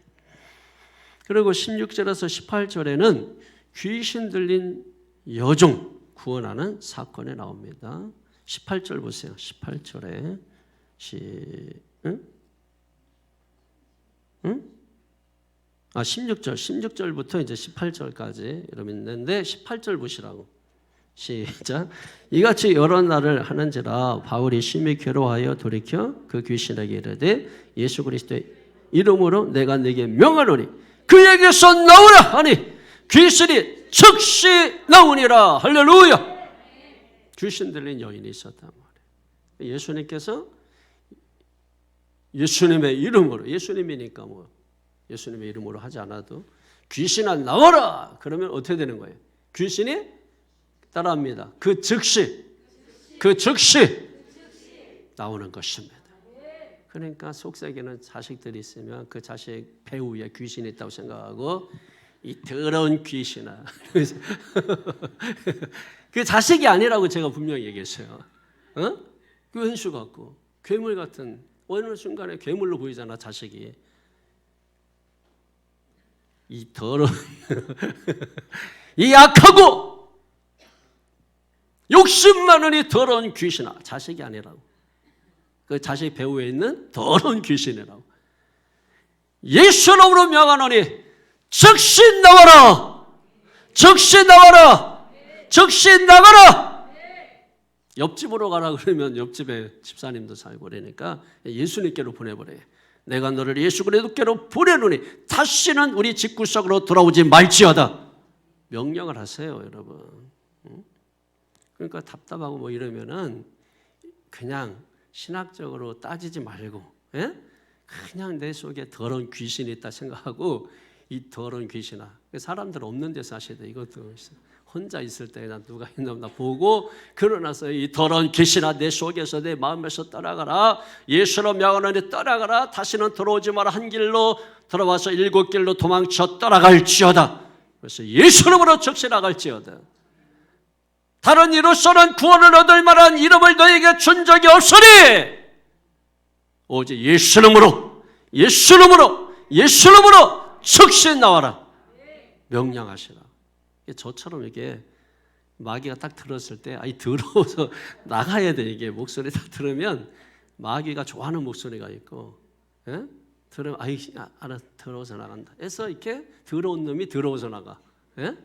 그리고 16절에서 18절에는 귀신 들린 여종 구원하는 사건이 나옵니다. 18절 보세요. 18절에 16절부터 이제 18절까지 여러분 있는데 18절 보시라고. 시작. 이같이 여러 날을 하는지라 바울이 심히 괴로워하여 돌이켜 그 귀신에게 이르되 예수 그리스도의 이름으로 내가 네게 명하노니 그에게서 나오라 하니 귀신이 즉시 나오니라. 할렐루야. 귀신 들린 여인이 있었단 말이에요. 예수님께서 예수님의 이름으로, 예수님이니까 뭐 예수님의 이름으로 하지 않아도 귀신아 나와라 그러면 어떻게 되는 거예요? 귀신이 따라합니다. 그 즉시 나오는 것입니다. 그러니까 속세기는 자식들이 있으면 그 자식 배후에 귀신이 있다고 생각하고 이 더러운 귀신아 그 자식이 아니라고 제가 분명히 얘기했어요. 그 은수 같고 괴물 같은, 어느 순간에 괴물로 보이잖아 자식이. 이 더러운 이 악하고 욕심 많은 이 더러운 귀신아, 자식이 아니라고. 그 자식 배후에 있는 더러운 귀신이라고. 예수 이름으로 명하노니 즉시 나와라. 즉시 나와라. 즉시 나가라. 옆집으로 가라 그러면 옆집에 집사님도 살고 그러니까 예수님께로 보내버려요. 내가 너를 예수 그리스도께로 보내노니 다시는 우리 집구석으로 돌아오지 말지어다. 명령을 하세요, 여러분. 그러니까 답답하고 뭐 이러면은 그냥 신학적으로 따지지 말고, 예? 그냥 내 속에 더러운 귀신이 있다 생각하고 이 더러운 귀신아, 사람들 없는 데서 하셔야 돼. 이것도 혼자 있을 때 나 누가 있나 보고 그러나서 이 더러운 귀신아 내 속에서 내 마음에서 떠나가라. 예수로 명하노니 떠나가라. 다시는 돌아오지 마라. 한 길로 들어와서 7길로 도망쳐 떠나갈지어다. 그래서 예수 이름으로 즉시 나갈지어다. 다른 이로서는 구원을 얻을 만한 이름을 너에게 준 적이 없으니 오직 예수 이름으로, 예수 이름으로, 예수 이름으로 즉시 나와라. 명령하시라. 저처럼 이게 마귀가 딱 들었을 때 아이 더러워서 나가야 돼. 이게 목소리 딱 들으면 마귀가 좋아하는 목소리가 있고, 예? 들으면 아이 알아 더러워서 나간다 해서 이렇게 더러운 놈이 더러워서 나가. 예?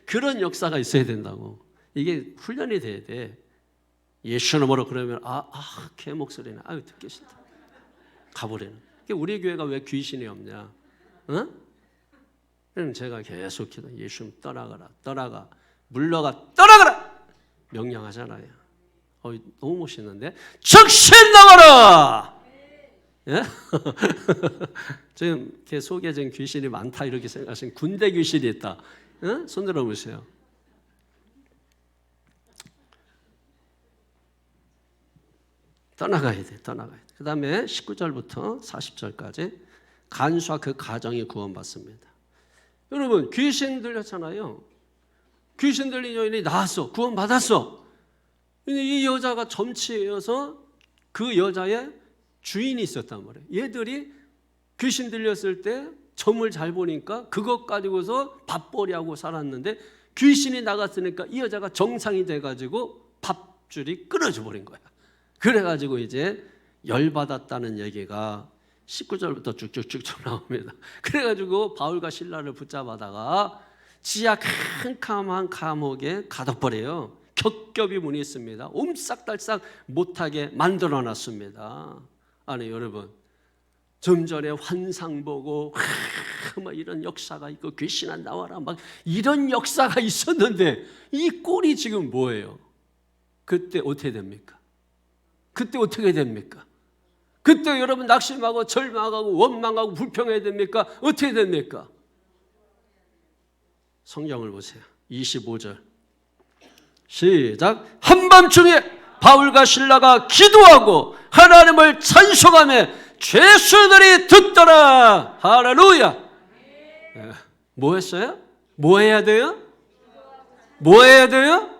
그런 역사가 있어야 된다고. 이게 훈련이 돼야 돼. 예수 이름으로 그러면 걔 목소리는 아유 듣기 싫다. 가버리는. 우리 교회가 왜 귀신이 없냐? 어? 그럼 제가 계속 기도. 예수 떠나가라, 떠나가, 물러가, 떠나가라. 명령하잖아요. 너무 멋있는데. 즉시 나가라. 예? 지금 제 속에 지금 귀신이 많다 이렇게 생각하시면 군대 귀신이 있다. 예? 손 들어보세요. 떠나가야 돼. 떠나가야 돼. 그 다음에 19절부터 40절까지 간수와 그 가정이 구원받습니다. 여러분 귀신 들렸잖아요. 귀신 들린 여인이 나왔어. 구원받았어. 이 여자가 점치여서 그 여자의 주인이 있었단 말이에요. 얘들이 귀신 들렸을 때 점을 잘 보니까 그것 가지고서 밥벌이하고 살았는데 귀신이 나갔으니까 이 여자가 정상이 돼가지고 밥줄이 끊어져 버린 거야. 그래가지고 이제 열받았다는 얘기가 19절부터 쭉쭉쭉 나옵니다. 그래가지고 바울과 실라를 붙잡아다가 지하 캄캄한 감옥에 가둬버려요. 겹겹이 문이 있습니다. 옴싹달싹 못하게 만들어놨습니다. 아니 여러분, 좀 전에 환상 보고 막 이런 역사가 있고 귀신아 나와라 막 이런 역사가 있었는데 이 꼴이 지금 뭐예요? 그때 어떻게 됩니까? 그때 어떻게 됩니까? 그때 여러분 낙심하고 절망하고 원망하고 불평해야 됩니까? 어떻게 됩니까? 성경을 보세요. 25절 시작. 한밤중에 바울과 실라가 기도하고 하나님을 찬송하며 죄수들이 듣더라. 할렐루야. 뭐 했어요? 뭐 해야 돼요? 뭐 해야 돼요?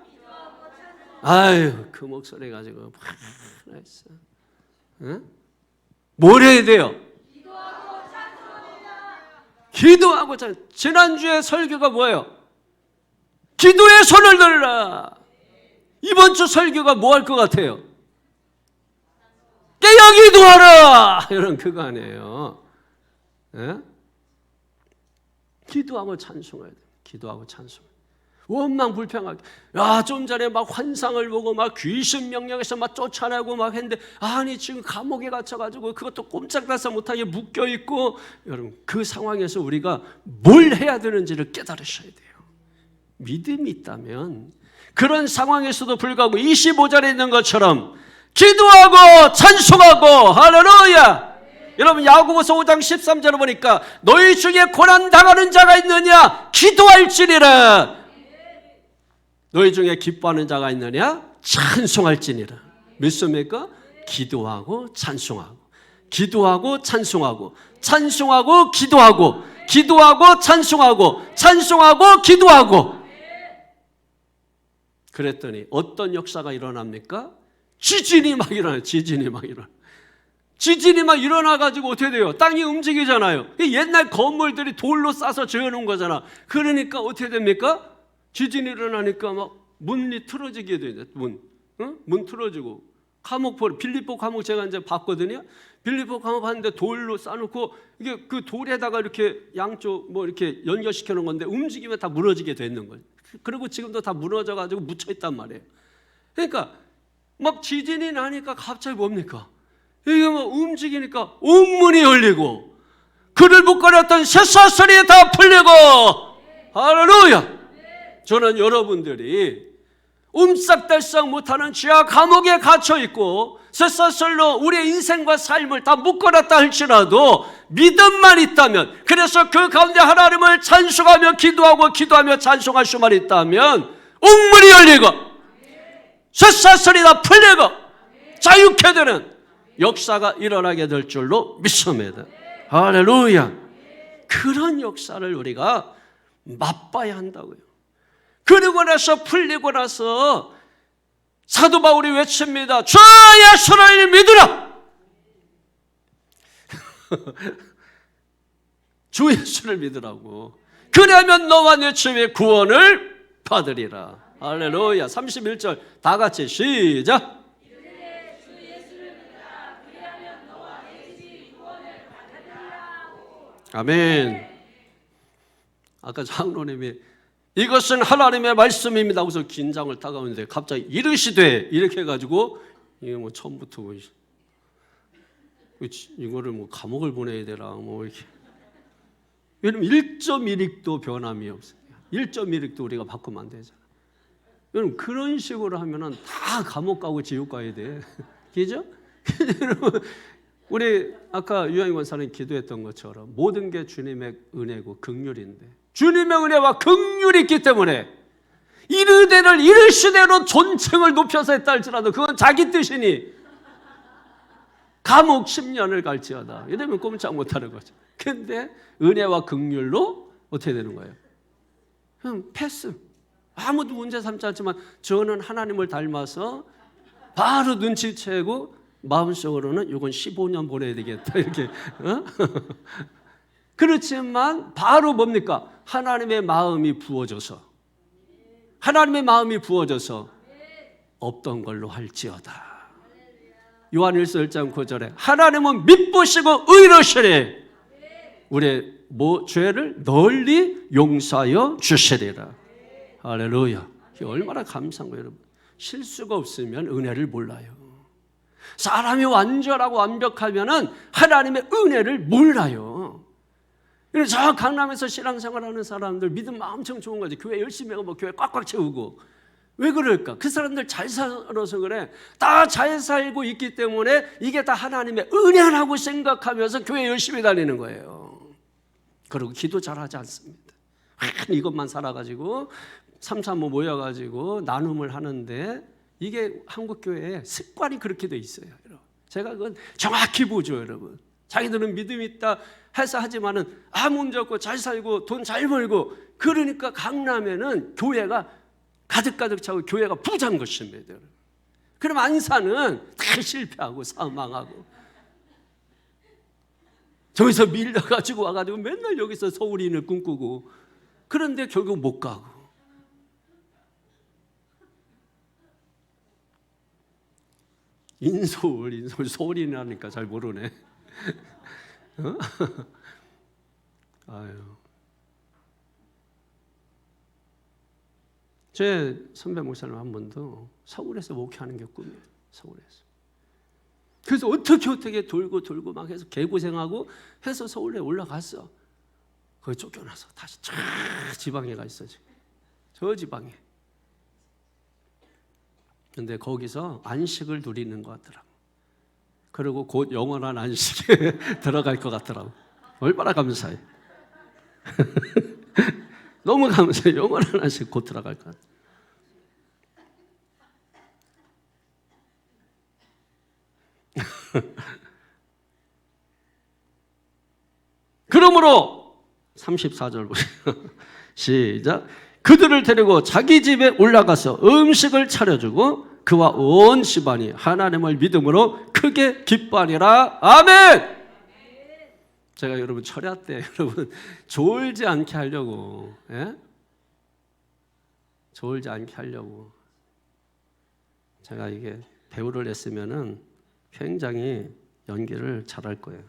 아유 그 목소리 가지고 했어. 응? 뭘 해야 돼요? 기도하고 찬송. 지난주에 설교가 뭐예요? 기도의 손을 들라. 이번 주 설교가 뭐 할 것 같아요? 깨어 기도하라. 이런 그거 아니에요. 예? 기도하고 찬송해야 돼요. 기도하고 찬송. 원망 불평하게. 좀 전에 막 환상을 보고 막 귀신 명령해서 막 쫓아내고 막 했는데 아니 지금 감옥에 갇혀가지고 그것도 꼼짝달싹 못하게 묶여 있고. 여러분 그 상황에서 우리가 뭘 해야 되는지를 깨달으셔야 돼요. 믿음이 있다면 그런 상황에서도 불구하고 25절에 있는 것처럼 기도하고 찬송하고 할렐루야. 여러분 야고보서 5장 13절을 보니까 너희 중에 고난 당하는 자가 있느냐 기도할지니라. 너희 중에 기뻐하는 자가 있느냐 찬송할지니라. 믿습니까? 기도하고 찬송하고 기도하고 찬송하고 찬송하고 기도하고 기도하고 찬송하고 찬송하고 기도하고. 그랬더니 어떤 역사가 일어납니까? 지진이 막 일어나요. 지진이 막 일어나. 지진이 막 일어나가지고 어떻게 돼요? 땅이 움직이잖아요. 옛날 건물들이 돌로 싸서 지어놓은 거잖아. 그러니까 어떻게 됩니까? 지진이 일어나니까 막 문이 틀어지게 돼요. 문 틀어지고. 빌립보 감옥 제가 이제 봤거든요. 빌립보 감옥 봤는데 돌로 싸놓고 이게 그 돌에다가 이렇게 양쪽 뭐 이렇게 연결시켜 놓은 건데 움직이면 다 무너지게 되는 거예요. 그리고 지금도 다 무너져가지고 묻혀 있단 말이에요. 그러니까 막 지진이 나니까 갑자기 뭡니까? 이게 뭐 움직이니까 옥문이 열리고 그를 묶어놨던 쇠사슬이 다 풀리고 할렐루야! 저는 여러분들이 옴싹달싹 못하는 지하 감옥에 갇혀있고 쇠사슬로 우리의 인생과 삶을 다 묶어놨다 할지라도 믿음만 있다면, 그래서 그 가운데 하나님을 찬송하며 기도하며 찬송할 수만 있다면 옥문이 열리고 쇠사슬이 다 풀리고 자유케 되는 역사가 일어나게 될 줄로 믿습니다. 할렐루야! 그런 역사를 우리가 맛봐야 한다고요. 그리고 나서 풀리고 나서 사도 바울이 외칩니다. 주 예수를 믿으라. 주 예수를 믿으라고. 그러면 너와 네 집이 구원을 받으리라. 할렐루야. 31절 다 같이 시작. 아멘. 아까 장로님이 이것은 하나님의 말씀입니다 하고서 긴장을 타가는데 갑자기 이르시되 이렇게 해가지고 이게 뭐 처음부터 뭐 이거를 뭐 감옥을 보내야 되나 뭐 이렇게. 왜냐면 1.1익도 변함이 없어요. 1.1익도 우리가 바꾸면 안 되잖아. 여러분 그런 식으로 하면은 다 감옥 가고 지옥 가야 돼. 그죠? 여러분 우리 아까 유영희 권사님 기도했던 것처럼 모든 게 주님의 은혜고 긍휼인데 주님의 은혜와 긍휼이 있기 때문에 이르되를 이르시대로 존칭을 높여서 했다 할지라도 그건 자기 뜻이니 감옥 10년을 갈지어다 이러면 꼼짝 못하는 거죠. 근데 은혜와 긍휼로 어떻게 되는 거예요? 그냥 패스. 아무도 문제 삼지 않지만 저는 하나님을 닮아서 바로 눈치채고 마음속으로는 이건 15년 보내야 되겠다 이렇게. 그렇지만 바로 뭡니까? 하나님의 마음이 부어져서 없던 걸로 할지어다. 요한일서 1장 9절에 하나님은 미쁘시고 의로시니 우리의 죄를 널리 용서하여 주시리라. 할렐루야. 이게 얼마나 감사한 거예요, 여러분. 실수가 없으면 은혜를 몰라요. 사람이 완전하고 완벽하면은 하나님의 은혜를 몰라요. 그래서 저 강남에서 신앙생활하는 사람들 믿음 엄청 좋은 거지. 교회 열심히 하고 뭐 교회 꽉꽉 채우고. 왜 그럴까? 그 사람들 잘 살아서 그래. 다 잘 살고 있기 때문에 이게 다 하나님의 은혜라고 생각하면서 교회 열심히 다니는 거예요. 그리고 기도 잘하지 않습니다. 이것만 살아가지고 삼삼오 모여가지고 나눔을 하는데 이게 한국교회에 습관이 그렇게 돼 있어요. 여러분. 제가 그건 정확히 보죠, 여러분. 자기들은 믿음이 있다 해서 하지만은 아무 문제 없고 잘 살고 돈 잘 벌고 그러니까 강남에는 교회가 가득가득 차고 교회가 부자인 것입니다. 여러분. 그럼 안산은 다 실패하고 사망하고 저기서 밀려가지고 와가지고 맨날 여기서 서울인을 꿈꾸고 그런데 결국 못 가고 인서울 서울인이라니까 잘 모르네. 어? 아유. 제 선배 목사님 한 번도 서울에서 목회하는 게 꿈이에요. 서울에서. 그래서 어떻게 돌고 막 해서 개고생하고 해서 서울에 올라갔어. 거기 쫓겨나서 다시 저 지방에 가 있어 지금. 저 지방에. 근데 거기서 안식을 누리는 것 같더라고. 그리고 곧 영원한 안식에 들어갈 것 같더라고. 얼마나 감사해. 너무 감사해. 영원한 안식 곧 들어갈 것 같아. 그러므로 34절 보세요. 시작. 그들을 데리고 자기 집에 올라가서 음식을 차려주고 그와 온 집안이 하나님을 믿음으로 크게 기뻐하니라. 아멘. 제가 여러분 철야 때 여러분 졸지 않게 하려고, 예? 졸지 않게 하려고 제가 이게 배우를 했으면은 굉장히 연기를 잘할 거예요.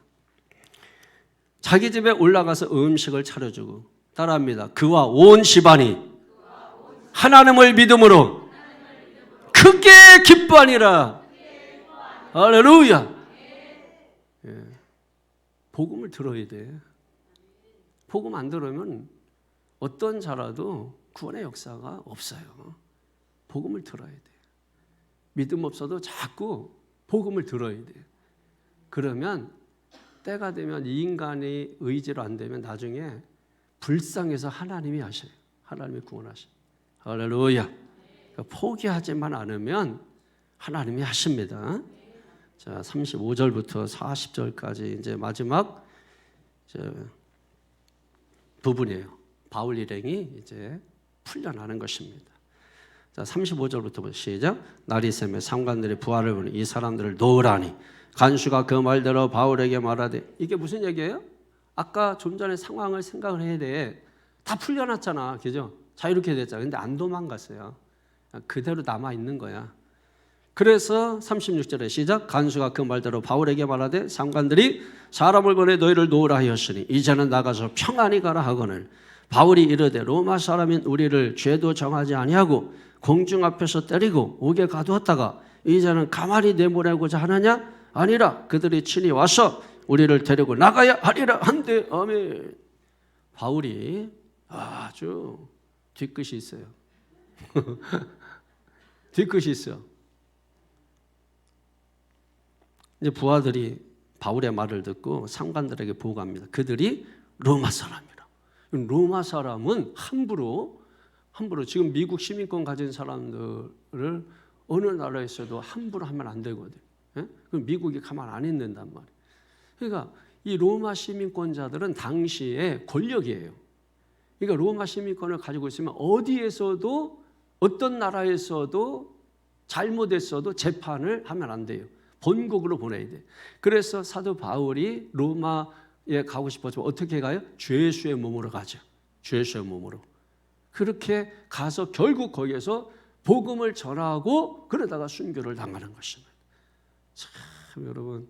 자기 집에 올라가서 음식을 차려주고, 따라합니다. 그와 온 집안이 하나님을 믿음으로 크게 기뻐하니라. 할렐루야. 예. 복음을 들어야 돼. 복음 안 들으면 어떤 자라도 구원의 역사가 없어요. 복음을 들어야 돼. 믿음 없어도 자꾸 복음을 들어야 돼. 그러면 때가 되면 이 인간의 의지로 안 되면 나중에 불쌍해서 하나님이 하셔요. 하나님이 구원하셔요. 할렐루야. 그러니까 포기하지만 않으면 하나님이 하십니다. 자, 35절부터 40절까지 이제 마지막 부분이에요. 바울 일행이 이제 풀려나는 것입니다. 자, 35절부터 시작. 날이 새며 상관들이 부하를 보니 이 사람들을 놓으라니 간수가 그 말대로 바울에게 말하되, 이게 무슨 얘기예요? 아까 좀 전에 상황을 생각을 해야 돼. 다 풀려났잖아, 그죠? 자유롭게 됐잖아. 근데 안 도망갔어요. 그대로 남아 있는 거야. 그래서 36절에 시작. 간수가 그 말대로 바울에게 말하되 상관들이 사람을 보내 너희를 놓으라 하였으니 이제는 나가서 평안히 가라 하거늘 바울이 이르되 로마 사람인 우리를 죄도 정하지 아니하고 공중 앞에서 때리고 옥에 가두었다가 이제는 가만히 내보내고자 하느냐? 아니라 그들이 친히 와서 우리를 데리고 나가야 하리라 한데. 아멘. 바울이 아주 뒤끝이 있어요. 뒤끝이 있어. 이제 부하들이 바울의 말을 듣고 상관들에게 보고합니다. 그들이 로마 사람이라. 로마 사람은 함부로 지금 미국 시민권 가진 사람들을 어느 나라에서도 함부로 하면 안 되거든. 예? 그럼 미국이 가만 안 있는단 말이에요. 그러니까 이 로마 시민권자들은 당시에 권력이에요. 그러니까 로마 시민권을 가지고 있으면 어디에서도 어떤 나라에서도 잘못했어도 재판을 하면 안 돼요. 본국으로 보내야 돼. 그래서 사도 바울이 로마에 가고 싶어서 어떻게 가요? 죄수의 몸으로 가죠. 죄수의 몸으로. 그렇게 가서 결국 거기에서 복음을 전하고 그러다가 순교를 당하는 것입니다. 참 여러분,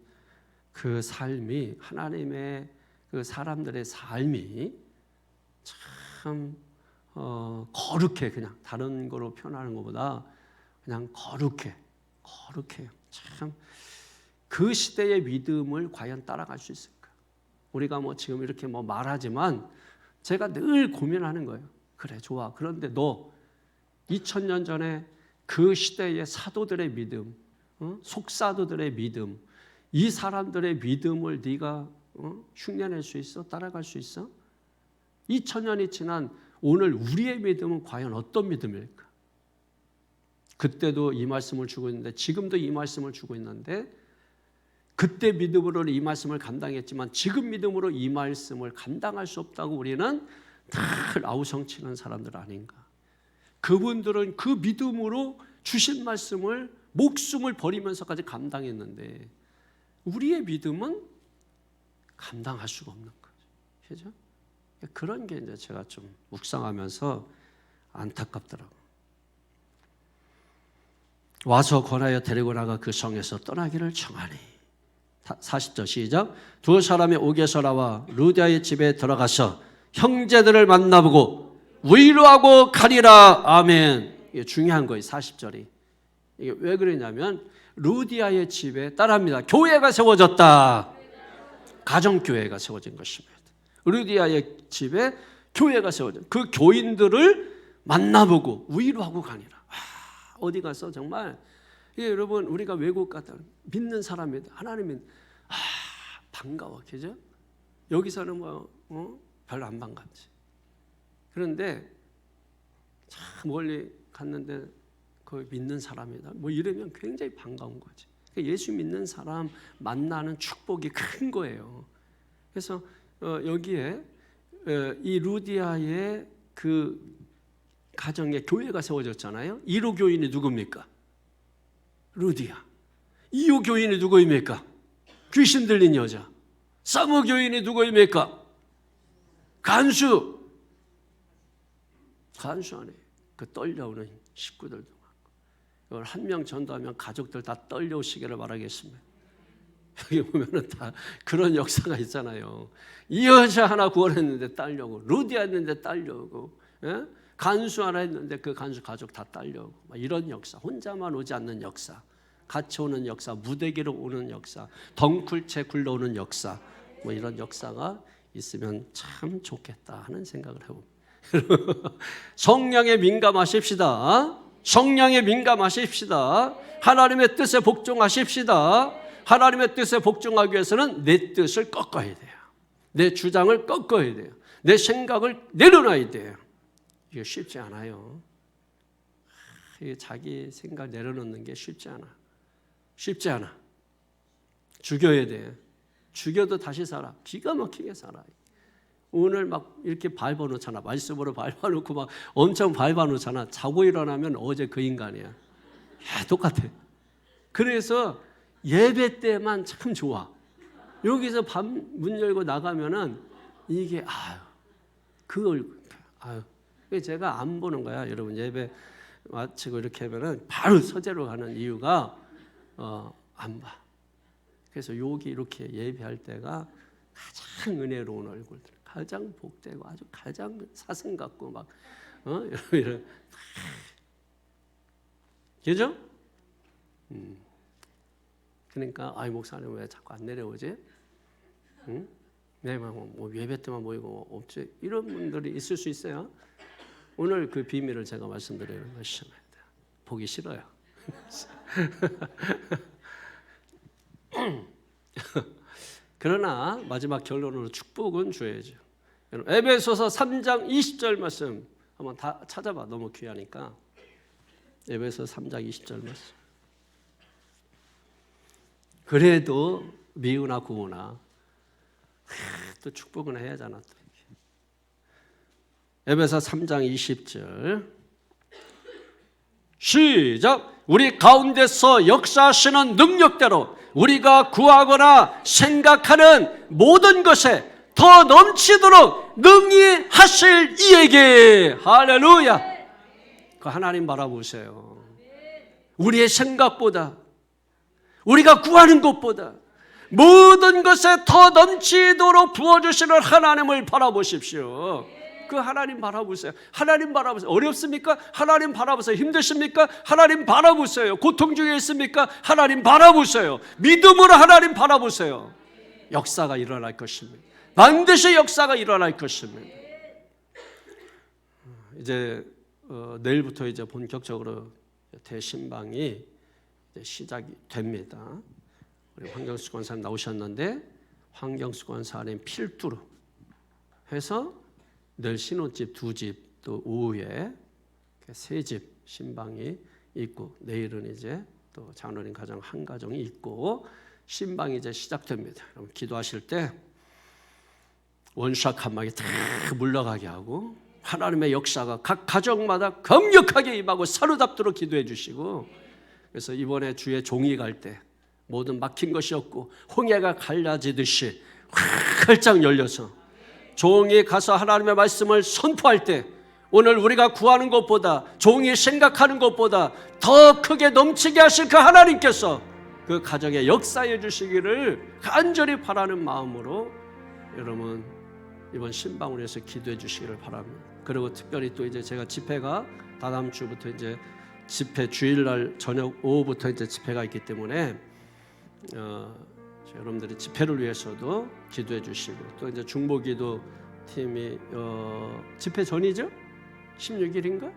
그 삶이 하나님의 그 사람들의 삶이 참 거룩해. 그냥 다른 거로 표현하는 것보다 그냥 거룩해요. 참 그 시대의 믿음을 과연 따라갈 수 있을까? 우리가 뭐 지금 이렇게 뭐 말하지만 제가 늘 고민하는 거예요. 그래, 좋아. 그런데 너 2000년 전에 그 시대의 사도들의 믿음, 속사도들의 믿음, 이 사람들의 믿음을 네가 흉내낼 수 있어? 따라갈 수 있어? 2000년이 지난 오늘 우리의 믿음은 과연 어떤 믿음일까? 그때도 이 말씀을 주고 있는데 지금도 이 말씀을 주고 있는데 그때 믿음으로 이 말씀을 감당했지만 지금 믿음으로 이 말씀을 감당할 수 없다고 우리는 늘 아우성치는 사람들 아닌가? 그분들은 그 믿음으로 주신 말씀을 목숨을 버리면서까지 감당했는데 우리의 믿음은 감당할 수가 없는 거죠. 그죠? 그런 게 이제 제가 좀 묵상하면서 안타깝더라고요. 와서 권하여 데리고 나가 그 성에서 떠나기를 청하니. 40절 시작. 두 사람이 옥에서 나와 루디아의 집에 들어가서 형제들을 만나보고 위로하고 가리라. 아멘. 이게 중요한 거예요. 40절이. 이게 왜 그러냐면 루디아의 집에 따라합니다. 교회가 세워졌다. 가정교회가 세워진 것입니다. 루디아의 집에 교회가 세워졌다. 그 교인들을 만나보고 위로하고 가니라. 어디 가서 정말 이게 여러분 우리가 외국 갔다 믿는 사람이다. 하나님은 반가워, 그죠? 여기서는 별로 안 반갑지. 그런데 참 멀리 갔는데 그 믿는 사람이다. 뭐 이러면 굉장히 반가운 거지. 그러니까 예수 믿는 사람 만나는 축복이 큰 거예요. 그래서 여기에 이 루디아의 그 가정에 교회가 세워졌잖아요. 1호 교인이 누굽니까? 루디아. 이후 교인이 누구입니까? 귀신 들린 여자. 사무 교인이 누구입니까? 간수 안에 그 떨려오는 식구들도 많고, 이걸 한 명 전도하면 가족들 다 떨려오시기를 바라겠습니다. 여기 보면은 다 그런 역사가 있잖아요. 이 여자 하나 구원했는데 딸려오고, 루디아 했는데 딸려오고, 예? 간수 하나 했는데 그 간수 가족 다 딸려오고, 이런 역사, 혼자만 오지 않는 역사, 같이 오는 역사, 무대기로 오는 역사, 덩굴채 굴러오는 역사, 이런 역사가 있으면 참 좋겠다 하는 생각을 해봅니다. 성령에 민감하십시다. 성령에 민감하십시다. 하나님의 뜻에 복종하십시다. 하나님의 뜻에 복종하기 위해서는 내 뜻을 꺾어야 돼요. 내 주장을 꺾어야 돼요. 내 생각을 내려놔야 돼요. 이게 쉽지 않아요. 자기 생각 내려놓는 게 쉽지 않아. 쉽지 않아. 죽여야 돼. 죽여도 다시 살아. 기가 막히게 살아. 오늘 막 이렇게 밟아놓잖아. 말씀으로 밟아놓고 막 엄청 밟아놓잖아. 자고 일어나면 어제 그 인간이야. 똑같아. 그래서 예배 때만 참 좋아. 여기서 밤 문 열고 나가면은 이게 그 얼굴. 제가 안 보는 거야. 여러분 예배 마치고 이렇게 하면은 바로 서재로 가는 이유가 안 봐. 그래서 여기 이렇게 예배할 때가 가장 은혜로운 얼굴들, 가장 복되고 아주 가장 사슴 같고 막 이런 그죠? 그러니까 목사님 왜 자꾸 안 내려오지? 응? 뭐 예배 때만 모이고 없지? 이런 분들이 있을 수 있어요. 오늘 그 비밀을 제가 말씀드리는 것입니다. 보기 싫어요. 그러나 마지막 결론으로 축복은 줘야죠. 에베소서 3장 20절 말씀 한번 다 찾아봐. 너무 귀하니까. 에베소 3장 20절 말씀. 그래도 미우나 고우나 또 축복은 해야 하잖아. 에베소 3장 20절 시작. 우리 가운데서 역사하시는 능력대로 우리가 구하거나 생각하는 모든 것에 더 넘치도록 능히 하실 이에게. 할렐루야. 그 하나님 바라보세요. 우리의 생각보다, 우리가 구하는 것보다 모든 것에 더 넘치도록 부어주시는 하나님을 바라보십시오. 그 하나님 바라보세요. 하나님 바라보세요. 어렵습니까? 하나님 바라보세요. 힘드십니까? 하나님 바라보세요. 고통 중에 있습니까? 하나님 바라보세요. 믿음으로 하나님 바라보세요. 역사가 일어날 것입니다. 반드시 역사가 일어날 것입니다. 이제 내일부터 이제 본격적으로 대신방이 이제 시작이 됩니다. 우리 황경수 권사님 나오셨는데 황경수 권사님 필두로 해서 늘 신혼집 2집, 또 오후에 3집 신방이 있고, 내일은 이제 또 장로님 가정 한 가정이 있고 신방이 이제 시작됩니다. 여러분 기도하실 때 원수와 간막이 다 물러가게 하고 하나님의 역사가 각 가정마다 강력하게 임하고 사로잡도록 기도해 주시고, 그래서 이번에 주의 종이 갈 때 모든 막힌 것이 없고 홍해가 갈라지듯이 활짝 열려서 종이 가서 하나님의 말씀을 선포할 때 오늘 우리가 구하는 것보다, 종이 생각하는 것보다 더 크게 넘치게 하실 그 하나님께서 그 가정에 역사해 주시기를 간절히 바라는 마음으로 여러분 이번 신방을 위해서 기도해 주시기를 바랍니다. 그리고 특별히 또 이제 제가 집회가 다다음 주부터 이제 집회 주일날 저녁 오후부터 이제 집회가 있기 때문에 여러분들이 집회를 위해서도 기도해 주시고, 또 이제 중보기도 팀이 집회 전이죠? 16일인가?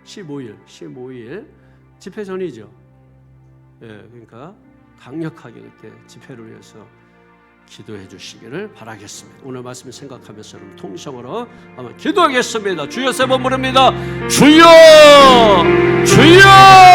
15일 집회 전이죠. 그러니까 강력하게 그때 집회를 위해서 기도해 주시기를 바라겠습니다. 오늘 말씀 생각하면서 여러분 통성으로 한번 기도하겠습니다. 주여 세 번 부릅니다. 주여, 주여.